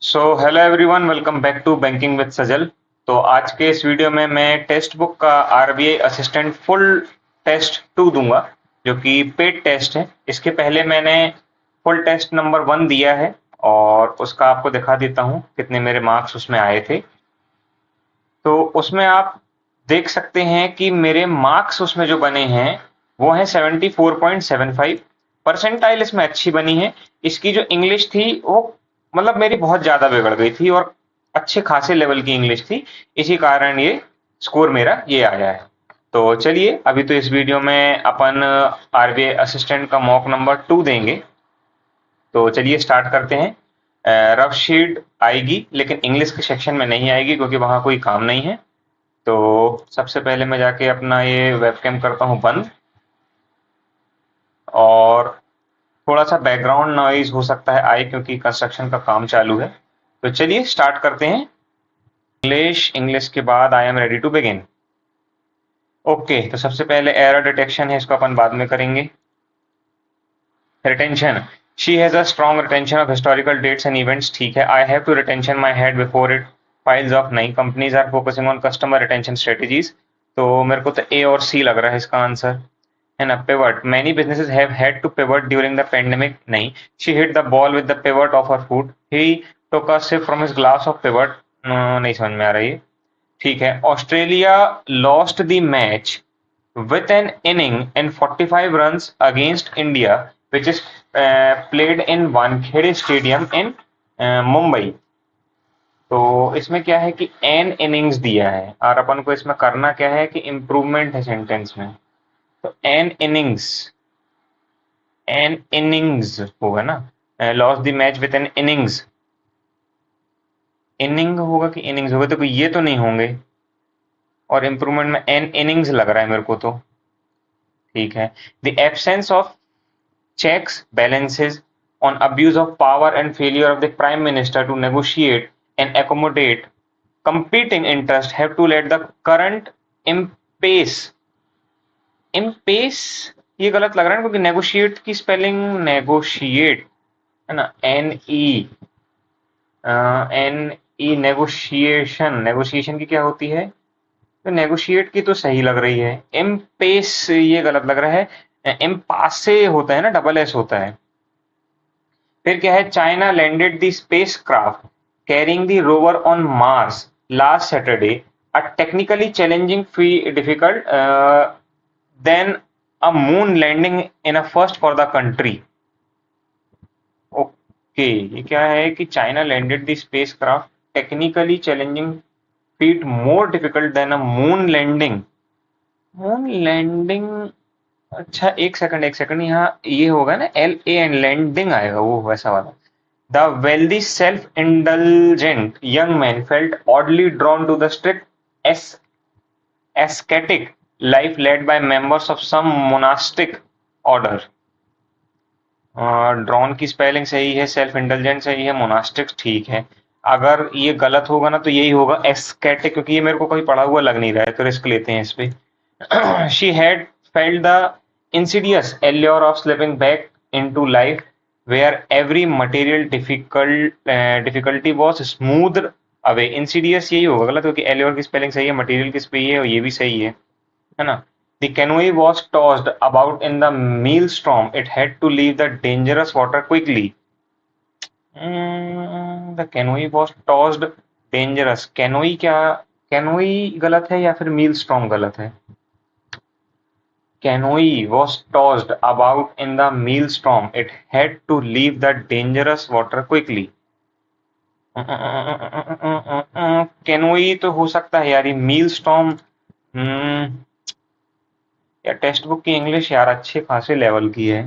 Hello everyone, welcome back to banking with Sajal. तो आज के इस वीडियो में मैं टेस्ट बुक का आरबीआई असिस्टेंट फुल टेस्ट 2 दूंगा, जो कि पेड टेस्ट है। इसके पहले मैंने फुल टेस्ट नंबर 1 दिया है और उसका आपको दिखा देता हूँ कितने मेरे मार्क्स उसमें आए थे। तो उसमें आप देख सकते हैं कि मेरे मार्क्स उसमें जो बने हैं वो हैं 74.75। परसेंटाइल इसमें अच्छी बनी है। इसकी जो इंग्लिश थी वो मतलब मेरी बहुत ज़्यादा बिगड़ गई थी और अच्छे खासे लेवल की इंग्लिश थी। इसी कारण ये स्कोर मेरा ये आया है। तो चलिए, अभी तो इस वीडियो में अपन आरबीआई असिस्टेंट का मॉक नंबर 2 देंगे। तो चलिए स्टार्ट करते हैं। रफ शीट आएगी लेकिन इंग्लिश के सेक्शन में नहीं आएगी क्योंकि वहाँ कोई काम नहीं है। तो सबसे पहले मैं जाके अपना ये वेबकैम करता हूँ बंद, और थोड़ा सा बैकग्राउंड नॉइज हो सकता है आए क्योंकि कंस्ट्रक्शन का काम चालू है। तो चलिए स्टार्ट करते हैं। इंग्लिश इंग्लिश के बाद I am ready to begin. Okay, तो सबसे पहले एरर डिटेक्शन है, इसको अपन बाद में करेंगे। Retention, she has a strong retention of historical dates and events. ठीक है। I have to retention my head before it files of नई companies are focusing on customer retention strategies. तो मेरे को तो ए और सी लग रहा है इसका आंसर, है ना। Pivot, many businesses have had to pivot during the pandemic. नहीं, she hit the ball with the pivot of her foot. He took a sip from his glass of pivot. नहीं समझ में आ रही है। ठीक है। Australia lost the match with an inning and 45 runs against India, which is played in Wankhede Stadium in Mumbai. तो इसमें क्या है कि एन इनिंग्स दिया है और अपन को इसमें करना क्या है कि इम्प्रूवमेंट है सेंटेंस में। तो एन इनिंग्स होगा ना। Loss the match with an innings, inning होगा कि इनिंग्स होगा, तो ये तो नहीं होंगे। और इम्प्रूवमेंट में एन इनिंग्स लग रहा है मेरे को तो। ठीक है। The absence of checks, balances on abuse of power and failure of the Prime Minister to negotiate and accommodate competing interests have to let the current impasse, ये गलत लग रहा है क्योंकि नेगोशिएट की स्पेलिंग नेगोशिएट है ना, एन ई नेगोशिएशन, नेगोशिएशन की क्या होती है। तो नेगोशिएट की तो सही लग रही है। इम्पेस ये गलत लग रहा है। इम्पासे होता है ना, डबल एस होता है। फिर क्या है, China landed the spacecraft carrying the rover on Mars last Saturday, a technically challenging feat difficult than a moon landing in a first for the country. Okay, ये क्या है कि China landed the spacecraft technically challenging feat more difficult than a moon landing. Moon landing, अच्छा एक second यहाँ ये होगा ना, एल ए एन लैंडिंग आएगा वो वैसा वाला। The wealthy, self-indulgent young man felt oddly drawn to the strict ascetic life led by members of some monastic order. Drawn की स्पेलिंग सही है, सेल्फ इंटेलिजेंट सही है, मोनास्टिक ठीक है। अगर ये गलत होगा ना तो यही होगा एस्केटिक, क्योंकि ये मेरे को कहीं पढ़ा हुआ लग नहीं रहा है, तो रिस्क लेते हैं इस पे। She had felt the insidious allure of slipping back into life where every material difficulty was smoothed away. insidious यही होगा गलत, क्योंकि allure की स्पेलिंग सही है, मटेरियल की सही है और ये भी सही है ना। The canoe was tossed about in the maelstrom. It had to leave the dangerous water quickly. The canoe was tossed dangerous. Canoe क्या, canoe गलत है या फिर maelstrom गलत है। Canoe was tossed about in the maelstrom. It had to leave the dangerous water quickly. Canoe तो हो सकता है यार, ये maelstrom। यार टेक्स्ट बुक की इंग्लिश यार अच्छे खासे लेवल की है।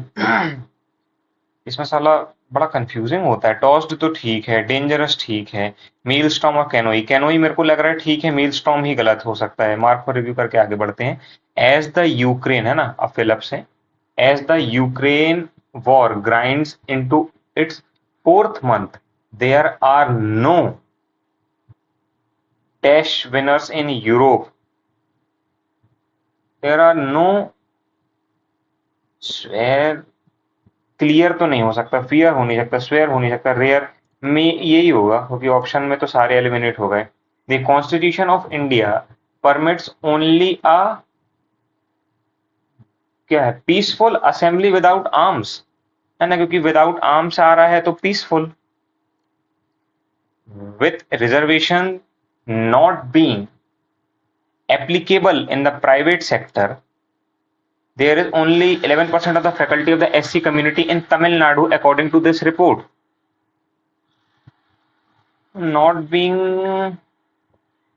इसमें साला बड़ा कंफ्यूजिंग होता है। टॉस्ड तो ठीक है, डेंजरस ठीक है, मीलस्टॉर्म और कैनोई, कैनोई मेरे को लग रहा है ठीक है, मीलस्टॉर्म ही गलत हो सकता है। मार्क को रिव्यू करके आगे बढ़ते हैं। एज द यूक्रेन है ना, अब फिलअप से, as the Ukraine war grinds into its fourth month there are no dash winners in Europe. There are no swear, clear तो नहीं हो सकता, फियर हो नहीं सकता, स्वेयर हो नहीं सकता, रेयर, में यही होगा, क्योंकि ऑप्शन में तो सारे एलिमिनेट हो गए। The constitution of India permits only अ क्या है, पीसफुल असेंबली विदाउट आर्म्स, है ना, क्योंकि विदाउट आर्म्स आ रहा है तो peaceful. With reservation not being applicable in the private sector, there is only 11% of the faculty of the SC community in Tamil Nadu according to this report. Not being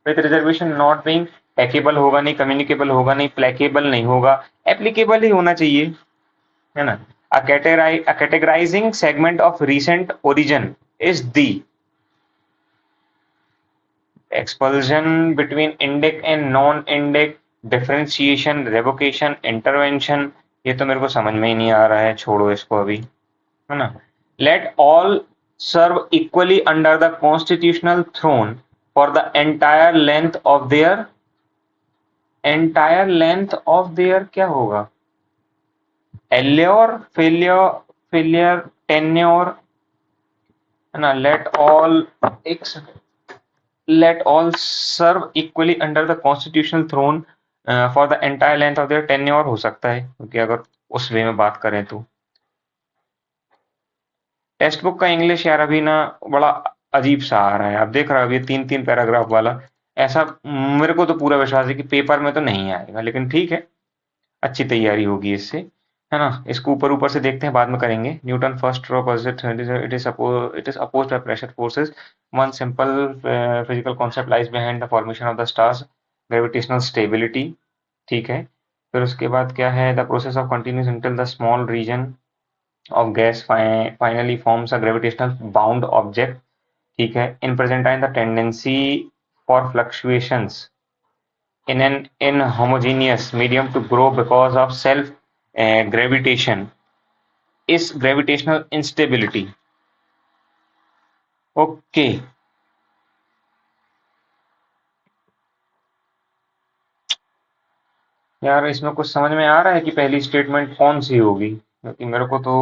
with reservation, not being पैकेबल होगा नहीं, communicable होगा नहीं, प्लेकेबल नहीं होगा, applicable ही होना चाहिए, है ना। A categorizing segment of recent origin is the expulsion between indic and non-indic, differentiation, revocation, intervention। ये तो मेरे को समझ में ही नहीं आ रहा है, छोड़ो इसको अभी, है ना। Let all serve equally under the constitutional throne for the entire length of their क्या होगा, allure, failure, tenure, है ना। Let all serve equally under the constitutional throne for the entire length of their tenure हो सकता है, क्योंकि अगर उस वे में बात करें तो। टेक्स्ट बुक का इंग्लिश यार अभी ना बड़ा अजीब सा आ रहा है, आप देख रहे हो अभी 3-3 पैराग्राफ वाला। ऐसा मेरे को तो पूरा विश्वास है कि पेपर में तो नहीं आएगा, लेकिन ठीक है, अच्छी तैयारी होगी इससे, है ना। इसको ऊपर ऊपर से देखते हैं, बाद में करेंगे। Newton first law posit it is opposed by pressure forces, one simple physical concept lies behind the formation of the stars, gravitational stability, ठीक है। फिर उसके बाद क्या है, the process of continuous until the small region of gas finally forms a gravitational bound object, ठीक है। in present time the tendency for fluctuations in an inhomogeneous medium to grow because of self gravitation is gravitational instability। Okay, यार इसमें कुछ समझ में आ रहा है कि पहली स्टेटमेंट कौन सी होगी, क्योंकि मेरे को तो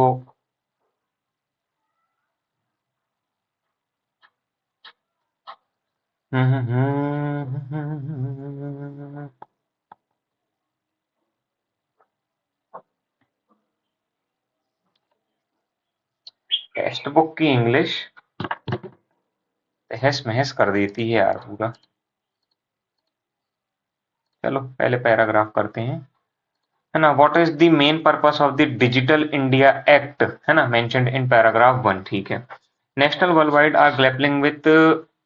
टेक्स्ट बुक की इंग्लिश तहस महस कर देती है यार पूरा। चलो पहले पैराग्राफ करते हैं, है ना। What is the main purpose of the digital India act, है ना, मेंशन्ड इन पैराग्राफ 1, ठीक है। National world wide are grappling with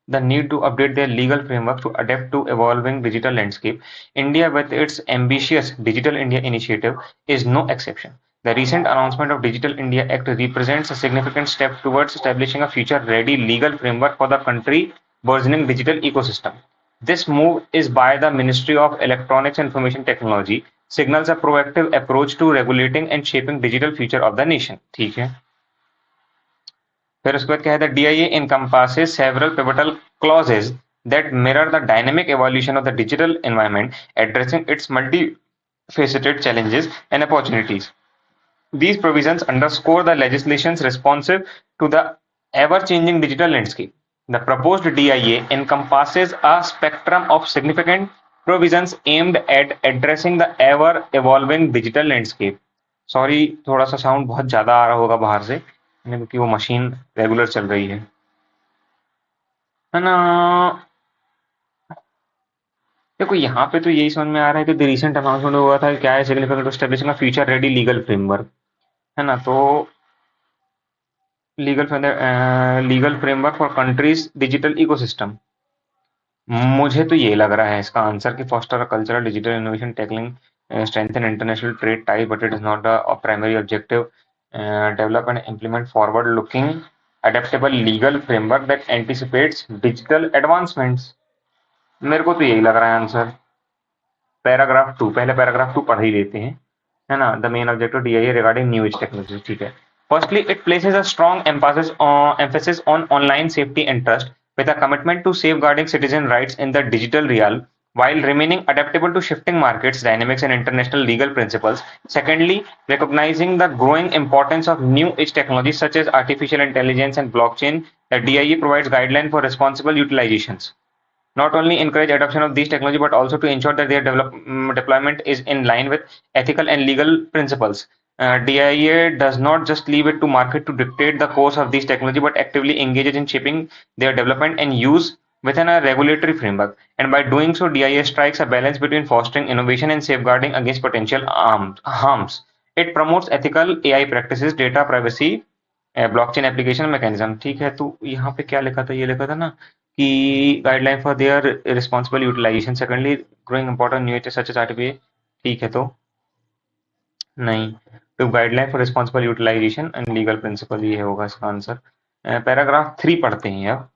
the need to update their legal framework to adapt to evolving digital landscape. India, with its ambitious Digital India initiative, is no exception. The recent announcement of Digital India Act represents a significant step towards establishing a future-ready legal framework for the country's burgeoning digital ecosystem. This move is by the Ministry of Electronics and Information Technology signals a proactive approach to regulating and shaping digital future of the nation. ठीक है। फिर उसके बाद क्या है, the DIA encompasses several pivotal clauses that mirror the dynamic evolution of the digital environment, addressing its multifaceted challenges and opportunities. These provisions underscore the legislation's responsive to the ever-changing digital landscape. The proposed DIA encompasses a spectrum of significant provisions aimed at addressing the ever-evolving digital landscape. Sorry, थोड़ा सा sound बहुत ज्यादा आ रहा होगा बाहर से, क्योंकि वो मशीन रेगुलर चल रही है ना। देखो यहाँ पे तो यही समझ में आ रहा है कि द रिसेंट अनाउंसमेंट हुआ था, क्या है, significant establishing a future ready legal framework, है ना। तो legal framework for countries digital ecosystem, मुझे तो ये लग रहा है इसका आंसर कि foster cultural digital innovation tackling strengthen international trade ties, but it is not a primary objective. Develop and implement forward-looking, adaptable legal framework that anticipates digital advancements. मेरे को तो यही लग रहा है आंसर। पैराग्राफ 2, पहले पैराग्राफ 2 पढ़ ही लेते हैं, है ना। The main objective DIA regarding new age technology, ठीक है। Firstly, it places a strong emphasis on online safety and trust with a commitment to safeguarding citizen rights in the digital realm. while remaining adaptable to shifting markets dynamics and international legal principles. Secondly, recognizing the growing importance of new age technologies such as artificial intelligence and blockchain, the DIA provides guidelines for responsible utilizations. Not only encourage adoption of these technology but also to ensure that their deployment is in line with ethical and legal principles. DIA does not just leave it to market to dictate the course of these technology but actively engages in shaping their development and use within a regulatory framework. And by doing so, DIA strikes a balance between fostering innovation and safeguarding against potential harms. It promotes ethical AI practices, data privacy, blockchain application mechanism. ठीक है, तो यहाँ पे क्या लिखा था, ये लिखा था ना कि guideline for their responsible utilisation, secondly growing important new such as RTPA. ठीक है, तो नहीं, तो guideline for responsible utilisation and legal principle ये होगा इसका आंसर। पैराग्राफ 3 पढ़ते हैं अब।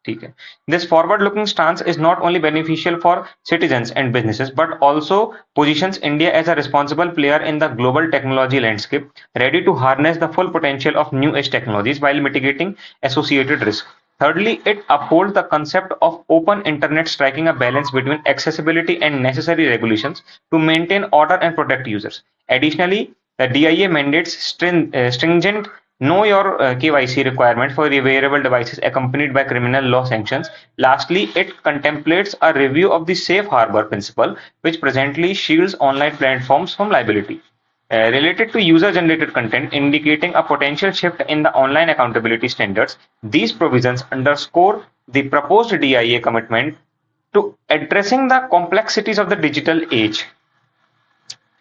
ठीक है, this forward looking stance is not only beneficial for citizens and businesses but also positions India as a responsible player in the global technology landscape, ready to harness the full potential of new age technologies while mitigating associated risk. Thirdly, it upholds the concept of open internet, striking a balance between accessibility and necessary regulations to maintain order and protect users. Additionally, the DIA mandates stringent know your KYC requirement for wearable devices accompanied by criminal law sanctions. Lastly, it contemplates a review of the safe harbor principle, which presently shields online platforms from liability. Related to user-generated content, indicating a potential shift in the online accountability standards, these provisions underscore the proposed DIA commitment to addressing the complexities of the digital age.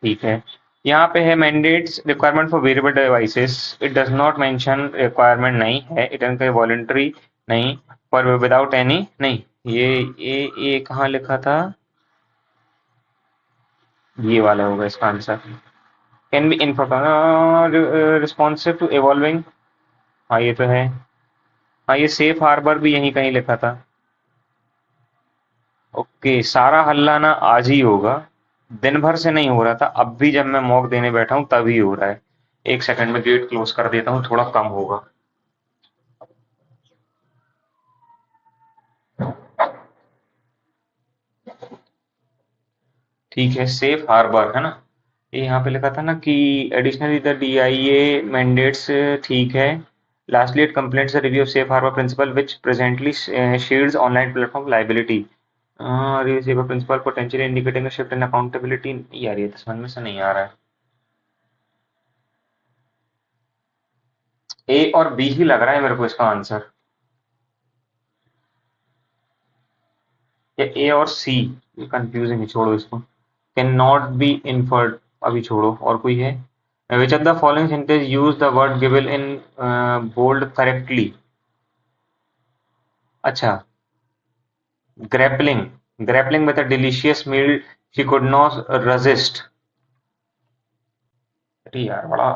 ठीक है, यहाँ पे है mandates requirement for variable devices, it does not mention requirement नहीं है, it इनका voluntary नहीं, पर विदाउट एनी नहीं, ये कहाँ लिखा था, ये वाला होगा इसका answer. Can be responsive to evolving, हाँ ये तो है, हाँ ये सेफ हार्बर भी यहीं कहीं लिखा था। ओके, सारा हल्ला ना आज ही होगा, दिन भर से नहीं हो रहा था, अब भी जब मैं मॉक देने बैठा हूं तभी हो रहा है। एक सेकंड में गेट क्लोज कर देता हूं, थोड़ा कम होगा। ठीक है, सेफ हार्बर है ना, ये यहाँ पे लिखा था ना कि एडिशनली द DIA मैंडेट्स, ठीक है। Lastly it complements the review of safe harbour principle which presently shields online platform liability, safe principle potentially indicating shift in accountability. यार ये तो समझ में से नहीं आ रहा है, ए और बी ही लग रहा है मेरे को इसका आंसर, या ए और सी, कंफ्यूजिंग है, छोड़ो इसको। कैन नॉट बी इन्फर्ड, अभी छोड़ो, और कोई है। Which of the following sentence use the word given in bold correctly. अच्छा, grappling, grappling with a delicious meal she could not resist. अरे यार बड़ा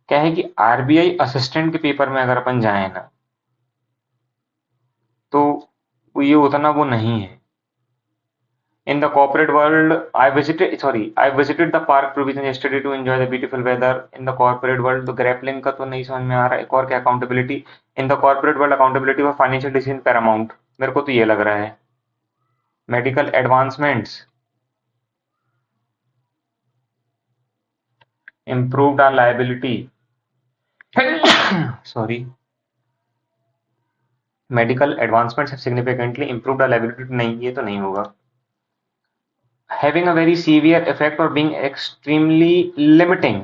क्या है कि आरबीआई असिस्टेंट के पेपर में अगर अपन जाए ना, तो वो ये होता ना, वो नहीं है। In the corporate world, I visited the park provision yesterday to enjoy the beautiful weather. In the corporate world, तो grappling का तो नहीं समझ में आ रहा है। एक और क्या, accountability. In the corporate world, accountability for financial decision paramount. मेरे को तो ये लग रहा है। Medical advancements improved our liability. Sorry. Medical advancements have significantly improved our liability. नहीं, ये तो नहीं होगा। Having a very severe effect or being extremely limiting.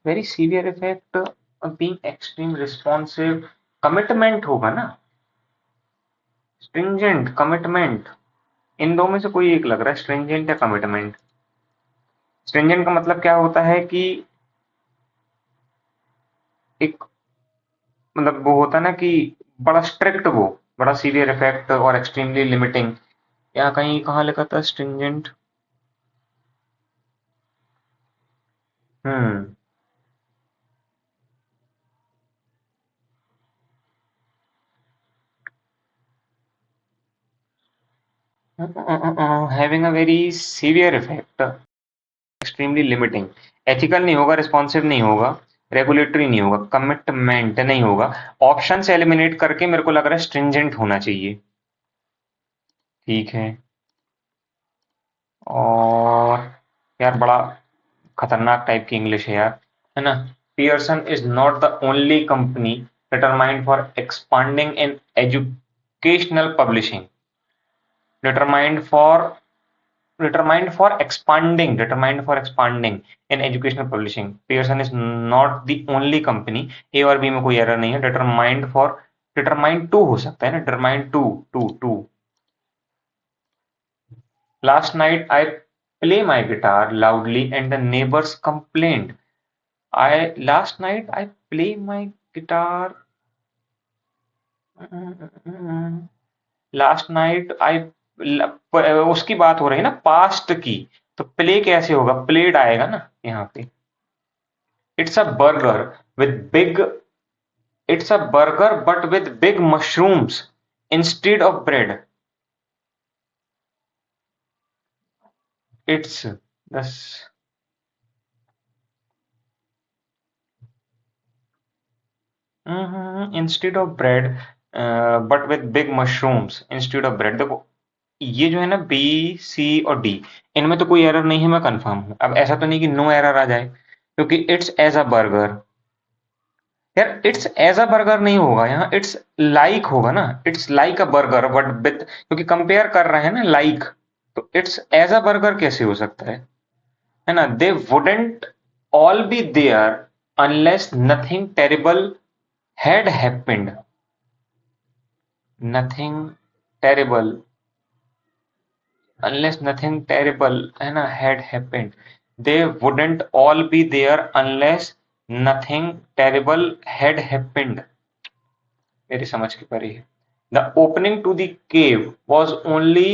Very severe effect of being extreme responsive, commitment होगा ना, stringent, commitment, इन दो में से कोई एक लग रहा है, stringent या commitment। stringent का मतलब क्या होता है कि एक, मतलब वो होता है ना कि बड़ा स्ट्रिक्ट, वो बड़ा सीवियर इफेक्ट और एक्सट्रीमली लिमिटिंग। यहाँ कहीं कहाँ लिखा था stringent, having a very severe effect, extremely limiting, ethical नहीं होगा, रिस्पॉन्सिव नहीं होगा, रेगुलेटरी नहीं होगा, कमिटमेंट नहीं होगा। ऑप्शन से एलिमिनेट करके मेरे को लग रहा है स्ट्रिंजेंट होना चाहिए। ठीक है। और यार बड़ा खतरनाक टाइप की इंग्लिश है यार, है ना। Pearson is not the only company determined for expanding in educational publishing, determined for determined for expanding in educational publishing. Pearson is not the only company. ए और बी में कोई एरर नहीं है। determined to हो सकता है ना, determined to last night I play my guitar loudly and the neighbors complained. Last night I play my guitar, last night I, उसकी बात हो रही है ना पास्ट की, तो प्ले कैसे होगा, प्लेड आएगा ना यहाँ पे। It's a burger with big it's a burger but with big mushrooms instead of bread. It's this instead of bread but with big mushrooms instead of bread. देखो ये जो है ना बी सी और डी, इनमें तो कोई एरर नहीं है, मैं कंफर्म हूं। अब ऐसा तो नहीं कि नो एरर आ जाए, क्योंकि इट्स एज अ बर्गर, यार इट्स एज अ बर्गर नहीं होगा यहाँ, इट्स लाइक होगा ना, it's like a burger but with, क्योंकि कंपेयर कर रहे हैं ना लाइक, तो इट्स एज अ बर्गर कैसे हो सकता है ना। They wouldn't all be there unless nothing terrible had happened, nothing terrible, unless nothing terrible है ना had happened, they wouldn't all be there unless nothing terrible had happened। मेरी समझ के परे है। The opening to the cave was only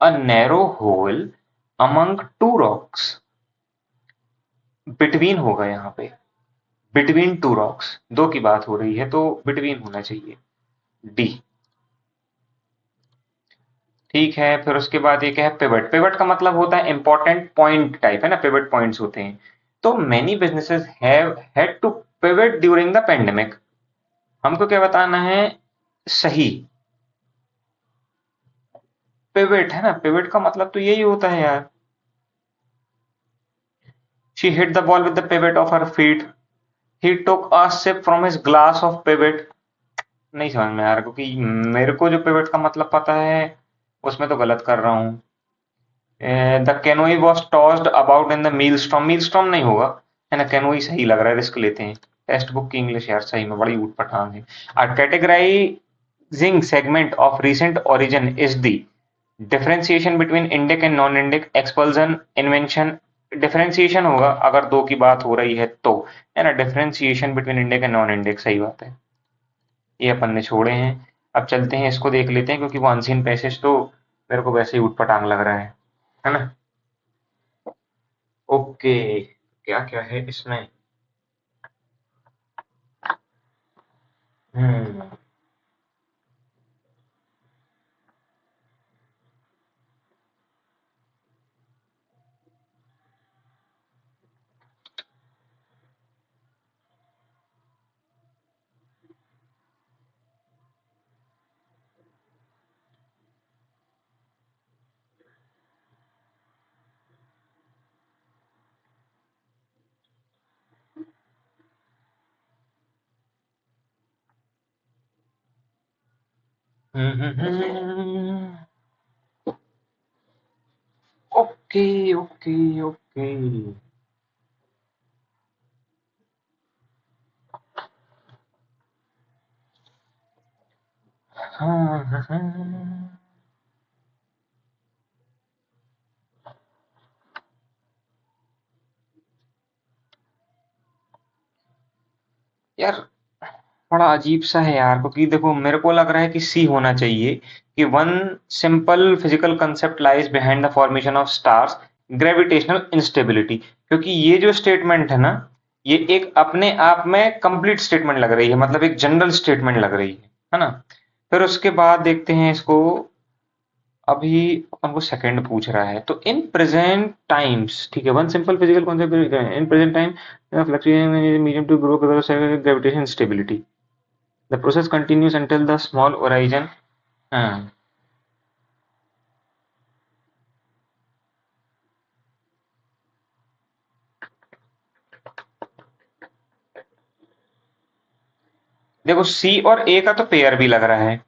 a narrow hole among two rocks। between होगा यहाँ पे, between two rocks, दो की बात हो रही है तो between होना चाहिए, डी। ठीक है, फिर उसके बाद ये क्या है, पिवट। पिवट का मतलब होता है इंपॉर्टेंट पॉइंट टाइप, है ना, पिवट पॉइंट्स होते हैं। तो many businesses have had to pivot during the pandemic. हमको क्या बताना है, सही। पिवट है ना, पिवट का मतलब तो यही होता है यार। She hit the ball with the pivot of her feet, he took a sip from his glass of pivot. नहीं समझ में आ रहा, क्योंकि मेरे को जो पिवट का मतलब पता है उसमें तो गलत कर रहा हूँ। The canoe was tossed about in the maelstrom, maelstrom नहीं होगा, है ना, कैनोई सही लग रहा है, रिस्क लेते हैं। टेक्स्ट बुक की इंग्लिश यार सही में बड़ी ऊट पटांग है। A categorizing segment of recent origin is the differentiation between Indic and non-Indic, expulsion, invention। Differentiation होगा अगर दो की बात हो रही है तो, है ना, differentiation between Indic and non Indic, सही बात है। ये अपन ने छोड़े हैं। अब चलते हैं इसको देख लेते हैं, क्योंकि वो अनसीन पैसेज तो मेरे को वैसे ही उठपटांग लग रहा है ना। ओके, क्या क्या है इसमें। हम्म ओके ओके ओके। हाँ हाँ हाँ। यार बड़ा अजीब सा है यार, क्योंकि देखो मेरे को लग रहा है कि सी होना चाहिए, कि one simple physical concept lies behind the formation of stars, gravitational instability. क्योंकि ये जो स्टेटमेंट है ना, ये एक अपने आप में कंप्लीट स्टेटमेंट लग रही है, मतलब एक जनरल स्टेटमेंट लग रही है ना। फिर उसके बाद देखते हैं इसको, अभी अपन को सेकंड पूछ रहा है, तो इन प्रेजेंट टाइम्स, ठीक है, one simple physical concept in present time fluctuation medium to grow because of gravitation stability, the process continues until the small horizon. हाँ, देखो सी और ए का तो पेयर भी लग रहा है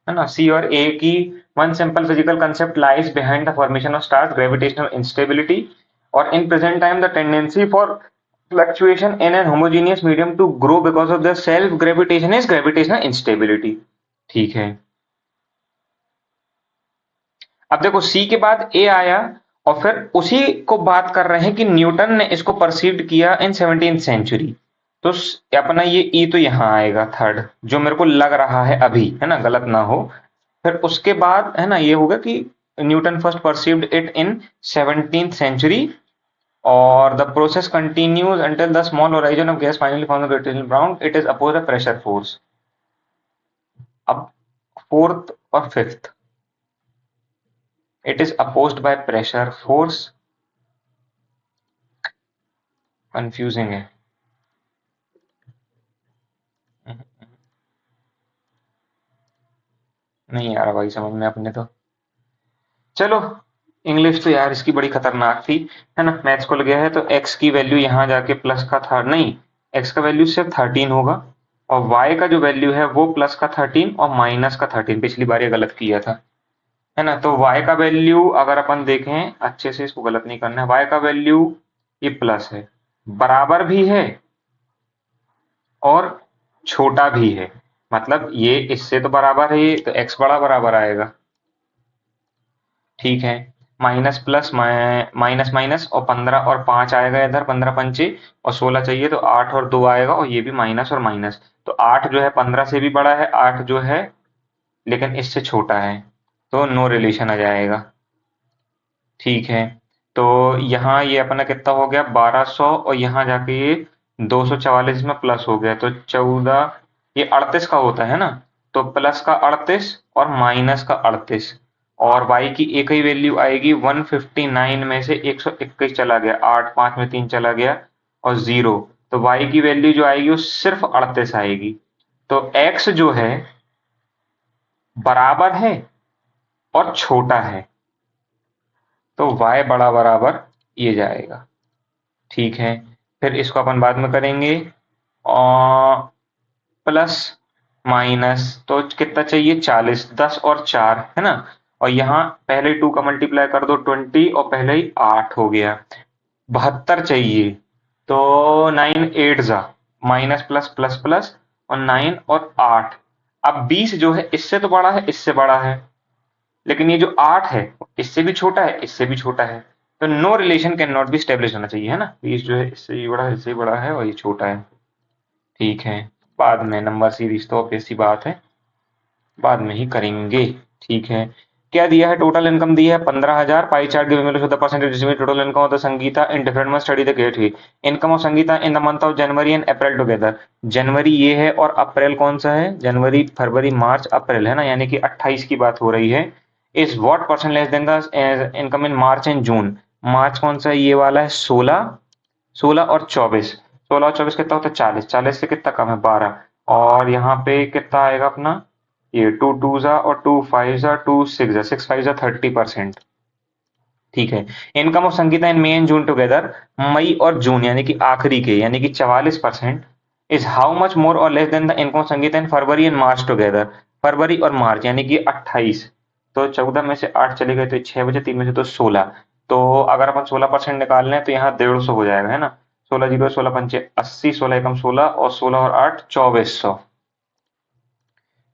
ना, सी और ए की one simple physical concept lies behind the formation of stars gravitational instability, और in present time the tendency for fluctuation in an homogeneous medium to grow because of the self gravitation is gravitational instability. ठीक है, अब देखो सी के बाद ए आया, और फिर उसी को बात कर रहे हैं कि न्यूटन ने इसको परसीव्ड किया इन 17th सेंचुरी। तो अपना ये ई तो यहां आएगा थर्ड, जो मेरे को लग रहा है अभी, है ना, गलत ना हो। फिर उसके बाद है ना, ये होगा कि Newton first perceived it in 17th century, और the process continues until the small horizon of gas finally found gravitational bound it is oppose a pressure force. अब फोर्थ और fifth, it is opposed by pressure force, confusing है। नहीं आ रहा भाई समझ में अपने तो। चलो, इंग्लिश तो यार इसकी बड़ी खतरनाक थी, है ना। मैथ्स को गया है तो x की वैल्यू यहाँ जाके प्लस का था नहीं, x का वैल्यू सिर्फ 13 होगा, और y का जो वैल्यू है वो प्लस का 13 और माइनस का 13, पिछली बार ये गलत किया था, है ना। तो y का वैल्यू अगर अपन देखें अच्छे से, इसको गलत नहीं करना है, y का वैल्यू ये प्लस है, बराबर भी है और छोटा भी है, मतलब ये इससे तो बराबर है, तो x बड़ा बराबर आएगा। ठीक है, माइनस प्लस माइनस माइनस, और 15 और 5 आएगा इधर, 15 पंचे और 16 चाहिए, तो 8 और 2 आएगा, और ये भी माइनस और माइनस, तो 8 जो है 15 से भी बड़ा है, 8 जो है लेकिन इससे छोटा है, तो नो रिलेशन आ जाएगा। ठीक है, तो यहाँ ये अपना कितना हो गया 1200, और यहाँ जाके ये 244 में प्लस हो गया, तो 14, ये 38 का होता है ना, तो प्लस का 38 और माइनस का 38, और y की एक ही वैल्यू आएगी 159 में से 121 चला गया, 8 5 में 3 चला गया और 0, तो y की वैल्यू जो आएगी वो सिर्फ 38 आएगी। तो x जो है बराबर है और छोटा है, तो y बड़ा बराबर ये जाएगा। ठीक है, फिर इसको अपन बाद में करेंगे, और प्लस माइनस तो कितना चाहिए 40, 10 और 4 है ना, और यहाँ पहले 2 का मल्टीप्लाई कर दो 20, और पहले ही 8 हो गया, 72 चाहिए, तो 9 8 जा, माइनस प्लस प्लस प्लस, और 9 और 8। अब 20 जो है इससे तो बड़ा है, इससे बड़ा है, लेकिन ये जो 8 है इससे भी छोटा है, इससे भी छोटा है, तो no relation can not be establish होना चाहिए, है ना। 20 जो है इससे भी बड़ा है, इससे भी बड़ा है, और ये छोटा है। ठीक है, बाद में नंबर सीरीज तो ऑब्वियस सी बात है, बाद में ही करेंगे। ठीक है, क्या दिया है, टोटल इनकम दी है 15,000, pie chart given below the percentage distribute total income of the Sangeeta in different month study the great हुई, income of Sangeeta in the month of January and April together. जनवरी ये है और अप्रैल कौन सा है, जनवरी फरवरी मार्च अप्रैल, है ना, यानी कि 28 की बात हो रही है। Is what percent less than the income in March and June, March कौन सा है, ये वाला है 16, 16 और 24, 16 और 24 कितना होता है 40, 40 से कितना कम है 12, और यहाँ पे कितना आएगा अपना, ये 2 2 जा और 2 5 जा, 2 6 जा, 6 5 जा 30%। ठीक है, income of Sangeeta in May and June together, मई और जून यानी कि आखिरी के, यानी कि 44%, इज हाउ मच मोर और less than the income of Sangeeta in February and March together, फरवरी और मार्च यानी कि 28, तो 14 में से 8 चले गए तो 6 बचे, 3 में से तो 16, तो अगर अपन 16% निकाल लें तो यहाँ 150 हो जाएगा, है ना। 16 जीरो 16 पंचे 80, 16 एकम 16, और 16 और 8 2400।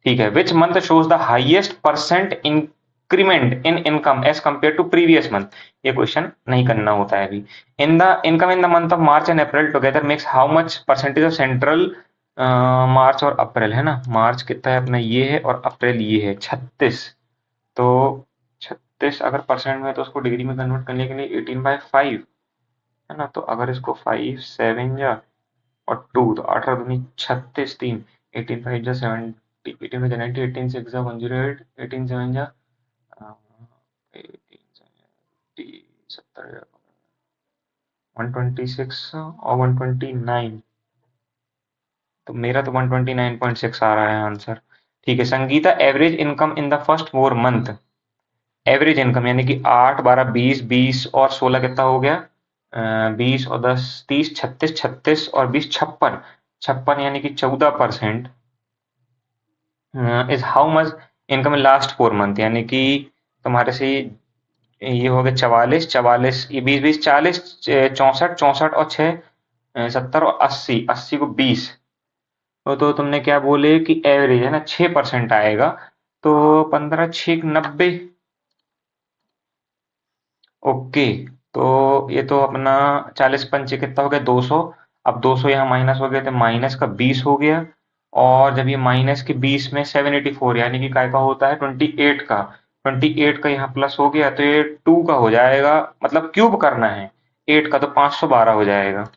ठीक है, which month shows the highest percent increment in income as compare to previous month, ये क्वेश्चन नहीं करना होता है अभी। In the income in the month of March and April together makes how much percentage of central, March और April, है ना, मार्च कितना है अपना ये है, और अप्रैल ये है 36, तो 36 अगर परसेंट में, तो उसको डिग्री में कन्वर्ट करने के लिए 18/5, है ना, तो अगर इसको 5 7 या और 2, तो 18 दूनी 36, 3 18 5 जा 70, 18 में 90, 18 6 जा 108, 18 7 जा 70, 126 और 129, तो मेरा तो 129.6 आ रहा है आंसर। ठीक है, Sangeeta average income in the first 4 month, average income यानी कि 8, 12, 20, 20 और 16 कितना हो गया? 20 और 10, 30, 36, 36 और 20, 56, 56 यानी कि 14% is how much income in last 4 month, यानी कि तुम्हारे से ये हो गया 44, 44, ये 20, 20, 40, 64, 64 और 6, 70 और 80, 80 को 20, तो तुमने क्या बोले कि एवरेज है ना 6% आएगा, तो 15, 6, 90। ओके, तो ये तो अपना 40 पंचे कितना हो गया? 200। अब 200 यहाँ माइनस हो गया तो माइनस का 20 हो गया, और जब ये माइनस के 20 में 784 यानी कि काय का होता है 28 का, 28 का यहाँ प्लस हो गया तो ये 2 का हो जाएगा, मतलब क्यूब करना है 8 का, तो 512 हो जाएगा,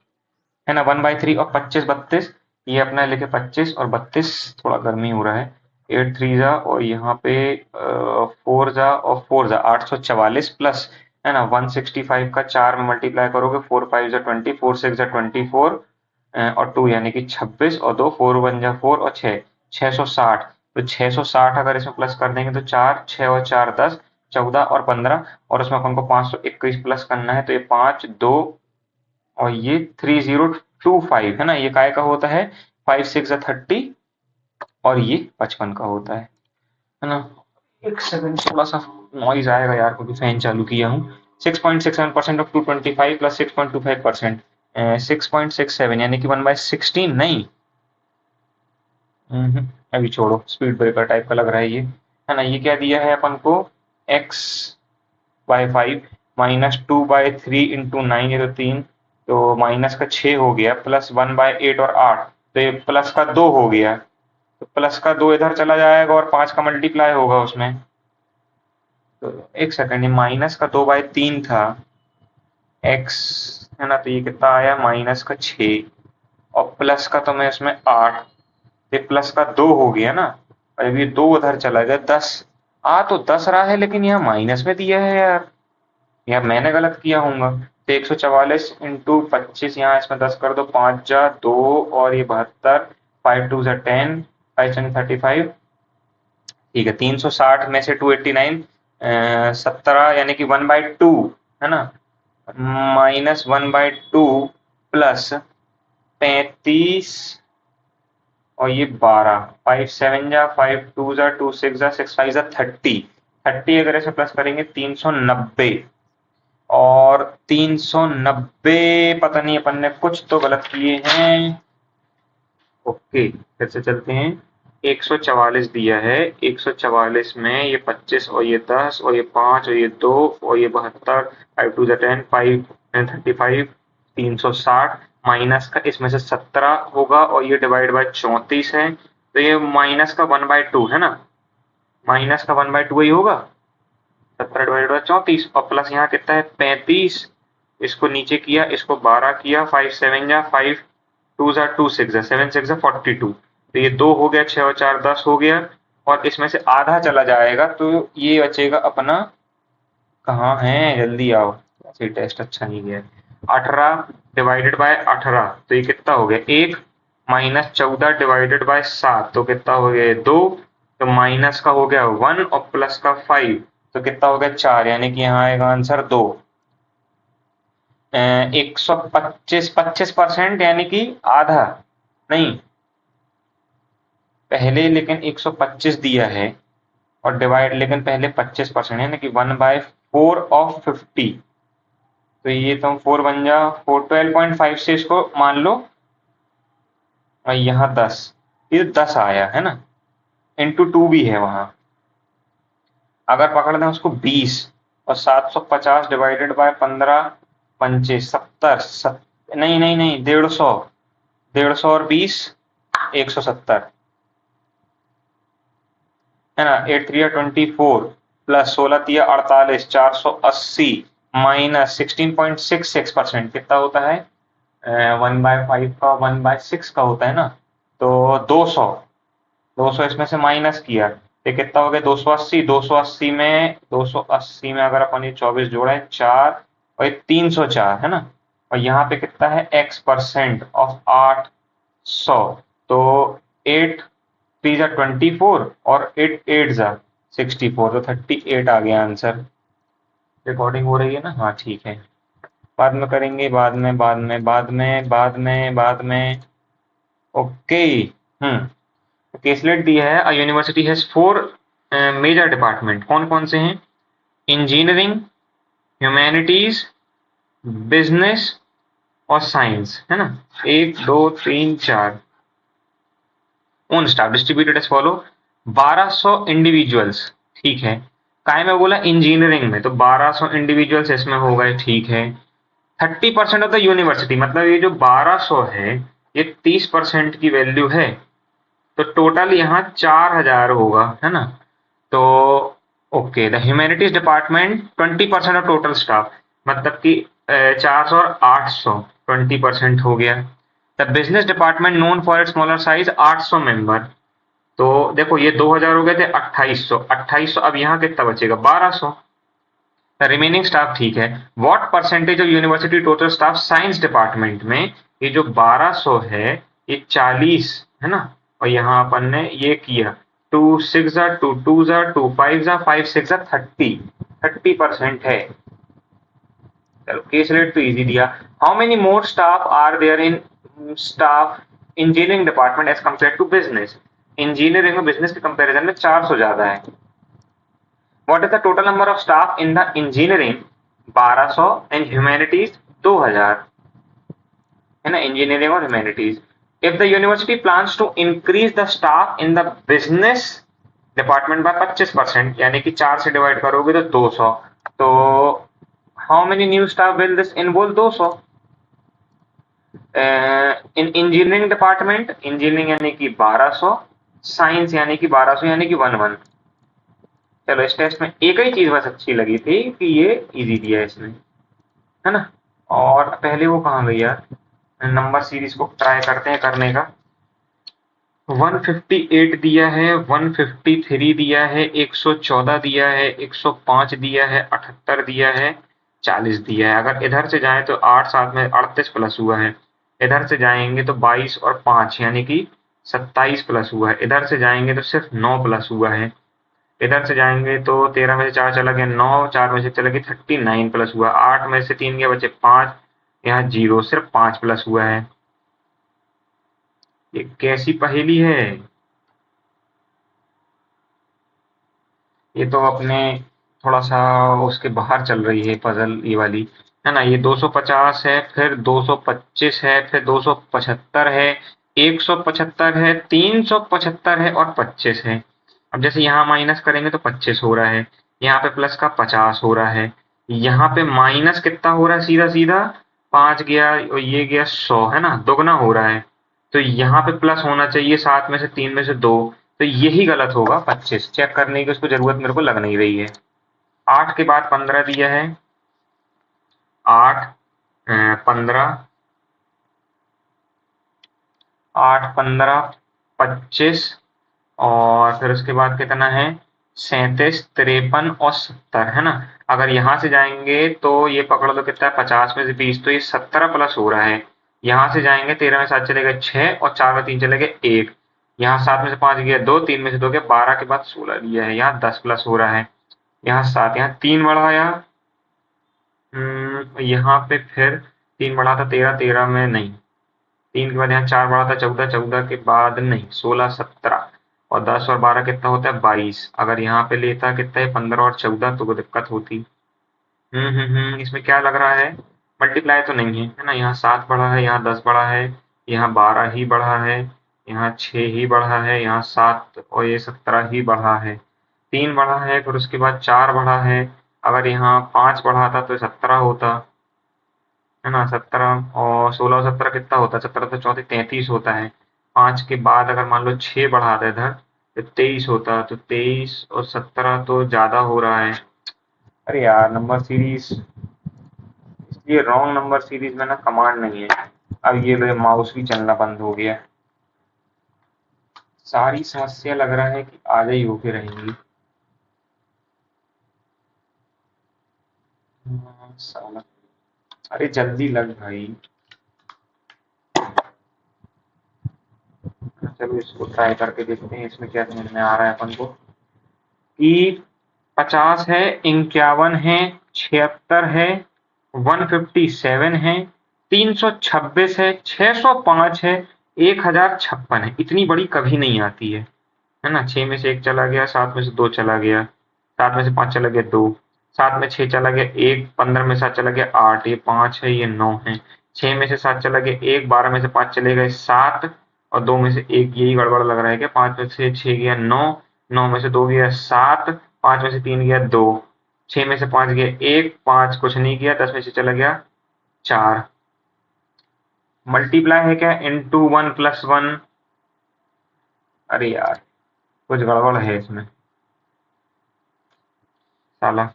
है ना। 1/3 और 25, 32, ये अपना लिखे 25 और 32, थोड़ा गर्मी हो रहा है। 8 3 जा और यहाँ पे 4 जा और 4 जा 844 प्लस, है ना, 165 का 4 में मल्टीप्लाई करोगे, 4 5 जा 20, 4 6 जा 24 और 2 यानी कि 26 और 2 4 1 जा 4 और 6 660, तो 660 अगर इसमें प्लस कर देंगे तो 4 6 और 4 10, 14 और 15, और उसमें अपन को 521 प्लस करना है तो ये 5 2 और ये 3025, है ना, ये काय का होता है 5 6 30 और ये 55 का होता है ना। एक सेकंड, थोड़ा सा नॉइज आएगा यार क्योंकि फैन चालू किया हूँ। 6.67% ऑफ 225 प्लस 6.25%, 6.67 यानी कि 1/16 नहीं। अभी छोड़ो, स्पीड ब्रेकर टाइप का लग रहा है ये, है ना। ये क्या दिया है अपन को? x/5 -2/3 इंटू 9, ये तो 3, तो माइनस का 6 हो गया, प्लस 1/8 और 8, तो ये प्लस का 2 हो गया, तो प्लस का 2 इधर चला जाएगा और 5 का मल्टीप्लाई होगा उसमें, तो एक सेकंड, ये माइनस का 2/3 था x, है ना, तो ये कितना आया माइनस का 6 और प्लस का तो मैं इसमें 8, ये प्लस का 2 हो गया ना, और अब ये 2 उधर चला गया 10, आ तो 10 रहा है लेकिन यहाँ माइनस में दिया है यार, या मैंने गलत किया होगा। तो 144 इंटू 25, यहाँ इसमें 10 कर दो, 5 जा 2 और ये 72, 5 2 जा 10, 5 35, ठीक है। 360 में से 289, 17 यानी कि 1/2, है ना, -1/2 प्लस 35 और ये 12, 5 7 जा 5 2 जा 2 6 जा 6 5 जा 30, 30 अगर ऐसे प्लस करेंगे 390, और 390, पता नहीं अपन ने कुछ तो गलत किए हैं। ओके, फिर से चलते हैं। 144 दिया है, 144 में ये 25 और ये 10 और ये 5 और ये 2 और ये 72, 5 2 10, 5 35, 360 माइनस का इसमें से 17 होगा और ये डिवाइड बाय 34 है, तो ये माइनस का 1/2 है ना, माइनस का 1/2 ही होगा, 17 डिवाइडेड बाय 34 और प्लस यहाँ कितना है 35, इसको नीचे किया, इसको 12 किया, 5 7 जा 5 2 जा 2 6 जा 7 6 जा 42, तो ये 2 हो गया, 6 और 4 10 हो गया, और इसमें से आधा चला जाएगा तो ये बचेगा अपना, कहाँ है, जल्दी आओ, ऐसे टेस्ट अच्छा नहीं गया। 18 डिवाइडेड बाय 18, तो ये कितना हो गया 1, माइनस 14 डिवाइडेड बाय 7, तो कितना हो गया 2, तो माइनस का हो गया 1 और प्लस का 5, तो कितना हो गया 4, यानी कि यहाँ आएगा आंसर 2। 125, 25% यानी कि आधा नहीं, पहले लेकिन 125 दिया है और डिवाइड लेकिन पहले 25% है ना, कि 1/4 ऑफ 50, तो ये तुम 4 बन जा 4, 12.5 से इसको मान लो, और यहाँ 10, ये 10 आया है ना, इंटू 2 भी है वहां, अगर पकड़ दें उसको 20 और 750 डिवाइडेड बाय 15 पंचे 70, नहीं नहीं नहीं 150, 150 और 20 170, है ना, 8 3 24 प्लस 16 तिया 48, 480 माइनस 16.66% कितना होता है? 1/5 का 1/6 का होता है ना, तो 200, 200 इसमें से माइनस किया, ये कितना हो गया 280, 280 में अगर अपन ये 24 जोड़े 4 और ये 304 है ना, और यहाँ पे कितना है x% ऑफ 800, तो 8 3 जा 24 और 8 8 जा 64, तो 38 आ गया आंसर। रिकॉर्डिंग हो रही है ना? हाँ ठीक है, बाद में करेंगे, बाद में। ओके। केसलेट दिया है, a university has 4 major department, कौन कौन से हैं? इंजीनियरिंग, ह्यूमैनिटीज, बिजनेस और साइंस, है ना। 1 2 3 4। Own staff distributed as follow, 1200 individuals, ठीक है। काय में बोला? इंजीनियरिंग में, तो 1200 इंडिविजुअल्स इसमें हो गए, ठीक है। 30% ऑफ द यूनिवर्सिटी, मतलब ये जो 1200 है ये 30% की वैल्यू है, तो टोटल यहाँ 4000 होगा, है ना। तो okay, the humanities department 20% of total staff, मतलब कि 400 और 800 20% हो गया। The business department known for its smaller size 800 member, तो देखो ये 2000 हो गए थे, 2800, अब यहाँ कितना बचेगा? 1200। रिमेनिंग स्टाफ, ठीक है। What percentage of university total staff science department में, ये जो 1200 है ये 40 है ना, और यहाँ अपन ने ये किया 2 6 2 2 2 5 5 6 30% है। चलो केस रेट तो इजी दिया। How many more staff are there in staff engineering department as compare to business? Engineering में बिजनेस के कंपैरिजन में 400 ज्यादा है। What is the total number of staff in the engineering? 1200 and humanities 2000, है ना, engineering और humanities. If the university plans to increase the staff in the business department by 25%, यानी कि 4 से डिवाइड करोगे तो 200, तो how many new staff will this involve? 200। In engineering department, engineering यानी कि 1200, साइंस यानी कि 1200 यानी कि 11। चलो इस टेस्ट में एक ही चीज बस अच्छी लगी थी कि ये इजी दिया है इसमें, है ना। और पहले वो कहाँ गई यार, नंबर सीरीज को ट्राई करते हैं करने का। 158 दिया है, 153 दिया है, 114 दिया है, 105 दिया है, 78 दिया है, 40 दिया है। अगर इधर से जाए तो 8 7 में 38 प्लस हुआ है, इधर से जाएंगे तो 22 और 5 यानी कि 27 प्लस हुआ है, इधर से जाएंगे तो सिर्फ 9 प्लस हुआ है, इधर से जाएंगे तो 13 में से 4 चला गया 9, 4 में से चला गया 39 प्लस हुआ, 8 में से 3 गया बचे 5, यहाँ 0, सिर्फ 5 प्लस हुआ है। ये कैसी पहेली है? ये तो अपने थोड़ा सा उसके बाहर चल रही है पजल ये वाली, है ना। ये 250 है, फिर 225 है, फिर 275 है, 175 है, 375 है और 25 है। अब जैसे यहाँ माइनस करेंगे तो 25 हो रहा है, यहाँ पे प्लस का 50 हो रहा है, यहाँ पे माइनस कितना हो रहा है? सीधा सीधा 5 गया और ये गया 100, है ना, दुगना हो रहा है। तो यहाँ पे प्लस होना चाहिए 7 में से 3 में से 2, तो यही गलत होगा 25। चेक करने की उसको जरूरत मेरे को लग नहीं रही है। 8 के बाद 15 दिया है, 8 15, 8 15 25, और फिर उसके बाद कितना है? 37 53 और 70, है ना। अगर यहाँ से जाएंगे तो ये पकड़ लो कितना है? 50 में से 20, तो ये 17 प्लस हो रहा है। यहाँ से जाएंगे 13 में 7 चले गए 6, और 4 में 3 चले गए 1, यहाँ 7 में से 5 गया 2, 3 में से 2 गया 12 के बाद 16 दिया है, यहाँ 10 प्लस हो रहा है, यहाँ 7, यहाँ 3 बढ़ाया, यहाँ पे फिर 3 बढ़ा था 13, 13 में नहीं, 3 के बाद यहाँ 4 बढ़ा था 14, 14 के बाद नहीं 16, 17 और 10 और 12 कितना होता है? 22। अगर यहाँ पे लेता कितना है? 15 और 14, तो वो दिक्कत होती। इसमें क्या लग रहा है? मल्टीप्लाई तो नहीं है ना। यहाँ 7 बढ़ा है, यहाँ 10 बढ़ा है, यहाँ 12 ही बढ़ा है, यहाँ 6 ही बढ़ा है, यहाँ 7 और ये 17 ही बढ़ा है, 3 बढ़ा है, फिर उसके बाद 4 बढ़ा है। अगर यहाँ 5 बढ़ा था तो 17 होता, है ना। 17 और 16 और 17 कितना होता है? 17 तो 34 33 होता है। 5 के बाद अगर मान लो 6 बढ़ा दे इधर तो 23 होता, तो 23 और 17 तो ज्यादा हो रहा है। अरे यार नंबर सीरीज, इसलिए रॉन्ग नंबर सीरीज में ना कमांड नहीं है। अब ये लो माउस भी चलना बंद हो गया। सारी समस्या लग रहा है कि आज ही होके रहेंगी। साला, अरे जल्दी लग भाई। चलो इसको ट्राई करके देखते हैं, इसमें क्या समझ में आ रहा है अपन को कि 50 है, 51 है, 76 है, 157 है, 326 है, 605 है, 1056 है। इतनी बड़ी कभी नहीं आती है ना। 6 में से 1 चला गया, 7 में से 2 चला गया, 7 में से 5 चला गया 2, 7 में 6 चला गया 1, 15 में 7 चला गया 8, ये 5 है, ये 9 है। 6 में से 7 चला गया 1, 12 में से 5 चले गए 7 और 2 में से 1, यही गड़बड़ लग रहा है क्या। 5 में से 6 गया 9, 9 में से 2 गया 7, 5 में से 3 गया 2, 6 में से 5 गया 1, 5 कुछ नहीं गया, 10 में से चला गया 4। मल्टीप्लाई है क्या, इंटू 1 प्लस 1। अरे यार कुछ गड़बड़ है इसमें साला,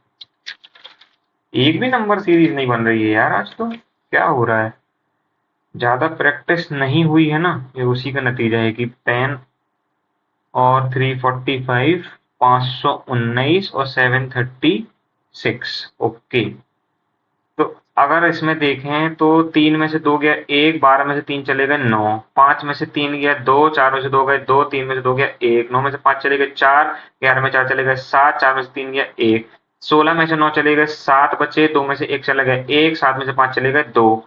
एक भी नंबर सीरीज नहीं बन रही है यार आज तो। क्या हो रहा है, ज्यादा प्रैक्टिस नहीं हुई है ना, ये उसी का नतीजा है कि 10 और 345, 519 और 736। ओके, तो अगर इसमें देखें तो 3 में से 2 गया 1, 12 में से 3 चले गए 9, 5 में से 3 गया 2, 4 में से 2 गए 2, 3 में से 2 गया 1, 9 में से 5 चले गए 4, 11 में 4 चले गए 7, 4 में से 3 गया 1, 16 में से 9 चले गए 7 बचे, 2 में से 1 चला गया 1, 7 में से 5 चले गए 2।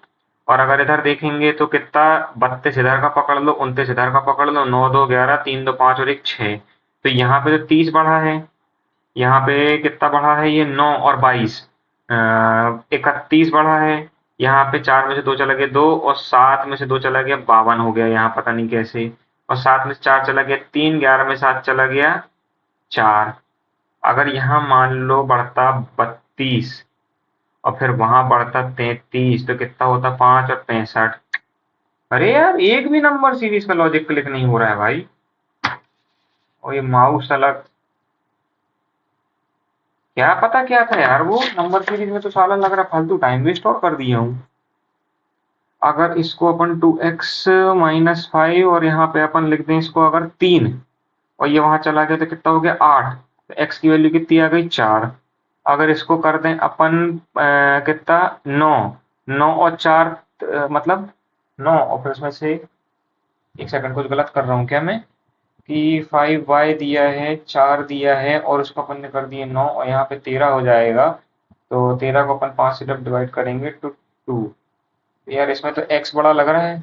और अगर इधर देखेंगे तो कितना, 32 इधर का पकड़ लो, 29 इधर का पकड़ लो, 9 2 11, 3 2 5 और 1 6। तो यहाँ पे तो 30 बढ़ा है, यहाँ पे कितना बढ़ा है, ये 9 और 22, 31 बढ़ा है। यहाँ पे 4 में से 2 चला गया 2 और 7 में से 2 चला गया 52 हो गया, यहाँ पता नहीं कैसे। और 7 में से 4 चला गया 3, 11 में 7 चला गया 4। अगर यहाँ मान लो बढ़ता 32 और फिर वहां बढ़ता 33 तो कितना होता, 5 और 65। अरे यार एक भी नंबर सीरीज का लॉजिक क्लिक नहीं हो रहा है भाई। और ये माउस अलग, क्या पता क्या था यार वो नंबर सीरीज में, तो साला लग रहा फालतू टाइम वेस्ट और कर दिया हूँ। अगर इसको अपन 2x माइनस 5 और यहाँ पे अपन लिख दें इसको अगर 3 और ये वहां चला गया तो कितना हो गया 8, तो x की वैल्यू कितनी आ गई 4। अगर इसको कर दें अपन कितना 9, 9 और 4 मतलब 9 और फिर उसमें से, एक सेकंड कुछ गलत कर रहा हूँ क्या मैं, कि 5y दिया है 4 दिया है और उसको अपन ने कर दिए 9 और यहाँ पे 13 हो जाएगा। तो 13 को अपन 5 से जब डिवाइड करेंगे तो 2। यार इसमें तो x बड़ा लग रहा है।